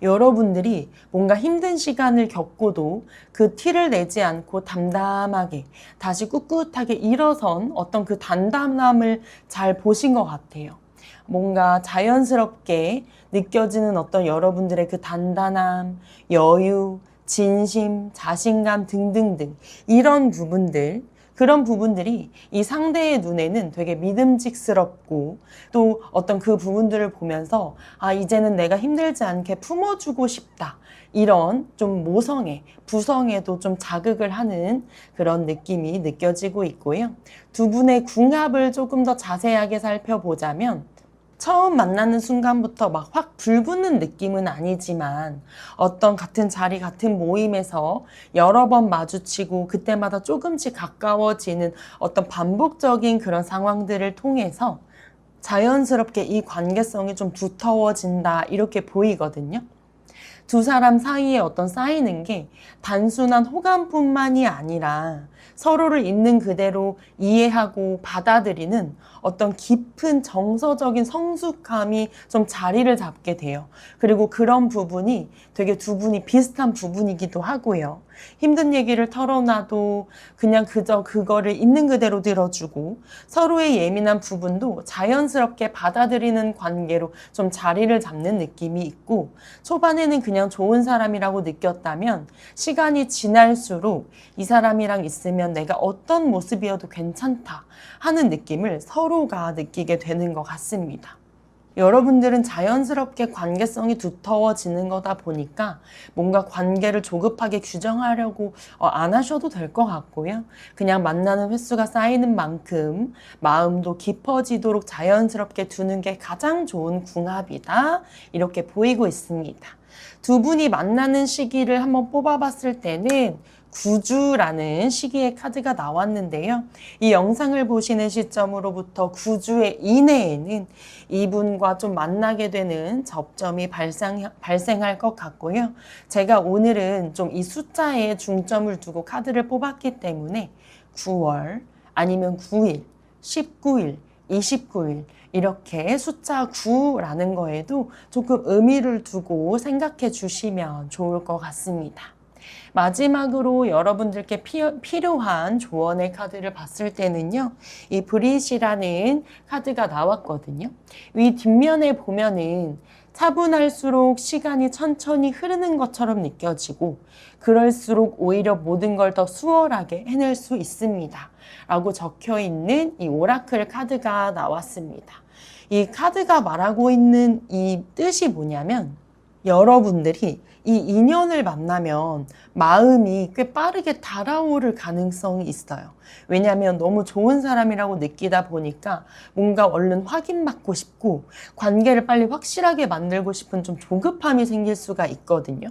여러분들이 뭔가 힘든 시간을 겪고도 그 티를 내지 않고 담담하게 다시 꿋꿋하게 일어선 어떤 그 단단함을 잘 보신 것 같아요. 뭔가 자연스럽게 느껴지는 어떤 여러분들의 그 단단함, 여유, 진심, 자신감 등등등, 이런 부분들, 그런 부분들이 이 상대의 눈에는 되게 믿음직스럽고 또 어떤 그 부분들을 보면서 아, 이제는 내가 힘들지 않게 품어주고 싶다. 이런 좀 모성애, 부성애도 좀 자극을 하는 그런 느낌이 느껴지고 있고요. 두 분의 궁합을 조금 더 자세하게 살펴보자면 처음 만나는 순간부터 막 확 불붙는 느낌은 아니지만 어떤 같은 자리, 같은 모임에서 여러 번 마주치고 그때마다 조금씩 가까워지는 어떤 반복적인 그런 상황들을 통해서 자연스럽게 이 관계성이 좀 두터워진다 이렇게 보이거든요. 두 사람 사이에 어떤 쌓이는 게 단순한 호감뿐만이 아니라 서로를 있는 그대로 이해하고 받아들이는 어떤 깊은 정서적인 성숙함이 좀 자리를 잡게 돼요. 그리고 그런 부분이 되게 두 분이 비슷한 부분이기도 하고요. 힘든 얘기를 털어놔도 그냥 그저 그거를 있는 그대로 들어주고 서로의 예민한 부분도 자연스럽게 받아들이는 관계로 좀 자리를 잡는 느낌이 있고, 초반에는 그냥 좋은 사람이라고 느꼈다면 시간이 지날수록 이 사람이랑 있으면 내가 어떤 모습이어도 괜찮다 하는 느낌을 서로가 느끼게 되는 것 같습니다. 여러분들은 자연스럽게 관계성이 두터워지는 거다 보니까 뭔가 관계를 조급하게 규정하려고 안 하셔도 될 것 같고요. 그냥 만나는 횟수가 쌓이는 만큼 마음도 깊어지도록 자연스럽게 두는 게 가장 좋은 궁합이다. 이렇게 보이고 있습니다. 두 분이 만나는 시기를 한번 뽑아봤을 때는 구주라는 시기의 카드가 나왔는데요. 이 영상을 보시는 시점으로부터 9주의 이내에는 이분과 좀 만나게 되는 접점이 발생할 것 같고요. 제가 오늘은 좀 이 숫자에 중점을 두고 카드를 뽑았기 때문에 9월 아니면 9일, 19일, 29일 이렇게 숫자 9라는 거에도 조금 의미를 두고 생각해 주시면 좋을 것 같습니다. 마지막으로 여러분들께 필요한 조언의 카드를 봤을 때는요, 이 브릿이라는 카드가 나왔거든요. 위 뒷면에 보면은 차분할수록 시간이 천천히 흐르는 것처럼 느껴지고 그럴수록 오히려 모든 걸 더 수월하게 해낼 수 있습니다. 라고 적혀 있는 이 오라클 카드가 나왔습니다. 이 카드가 말하고 있는 이 뜻이 뭐냐면, 여러분들이 이 인연을 만나면 마음이 꽤 빠르게 달아오를 가능성이 있어요. 왜냐하면 너무 좋은 사람이라고 느끼다 보니까 뭔가 얼른 확인받고 싶고 관계를 빨리 확실하게 만들고 싶은 좀 조급함이 생길 수가 있거든요.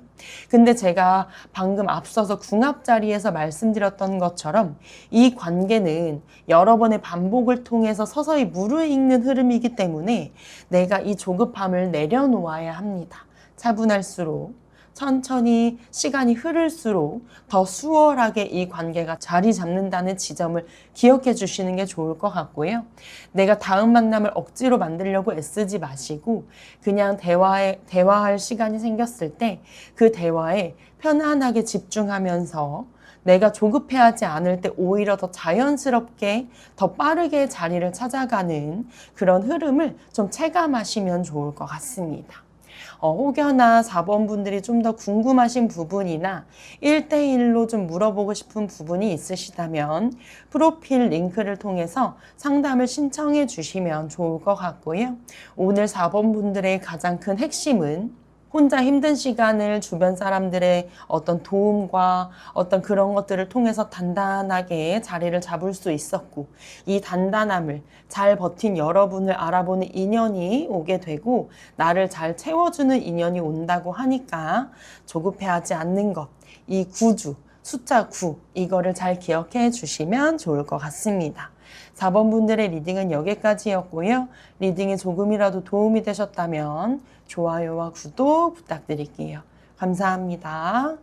근데 제가 방금 앞서서 궁합 자리에서 말씀드렸던 것처럼 이 관계는 여러 번의 반복을 통해서 서서히 무르익는 흐름이기 때문에 내가 이 조급함을 내려놓아야 합니다. 차분할수록, 천천히 시간이 흐를수록 더 수월하게 이 관계가 자리 잡는다는 지점을 기억해 주시는 게 좋을 것 같고요. 내가 다음 만남을 억지로 만들려고 애쓰지 마시고 그냥 대화할 시간이 생겼을 때 그 대화에 편안하게 집중하면서 내가 조급해하지 않을 때 오히려 더 자연스럽게 더 빠르게 자리를 찾아가는 그런 흐름을 좀 체감하시면 좋을 것 같습니다. 혹여나 4번 분들이 좀 더 궁금하신 부분이나 1대1로 좀 물어보고 싶은 부분이 있으시다면 프로필 링크를 통해서 상담을 신청해 주시면 좋을 것 같고요. 오늘 4번 분들의 가장 큰 핵심은 혼자 힘든 시간을 주변 사람들의 어떤 도움과 어떤 그런 것들을 통해서 단단하게 자리를 잡을 수 있었고, 이 단단함을 잘 버틴 여러분을 알아보는 인연이 오게 되고 나를 잘 채워주는 인연이 온다고 하니까 조급해하지 않는 것, 이 구주, 숫자 9 이거를 잘 기억해 주시면 좋을 것 같습니다. 4번 분들의 리딩은 여기까지였고요. 리딩이 조금이라도 도움이 되셨다면 좋아요와 구독 부탁드릴게요. 감사합니다.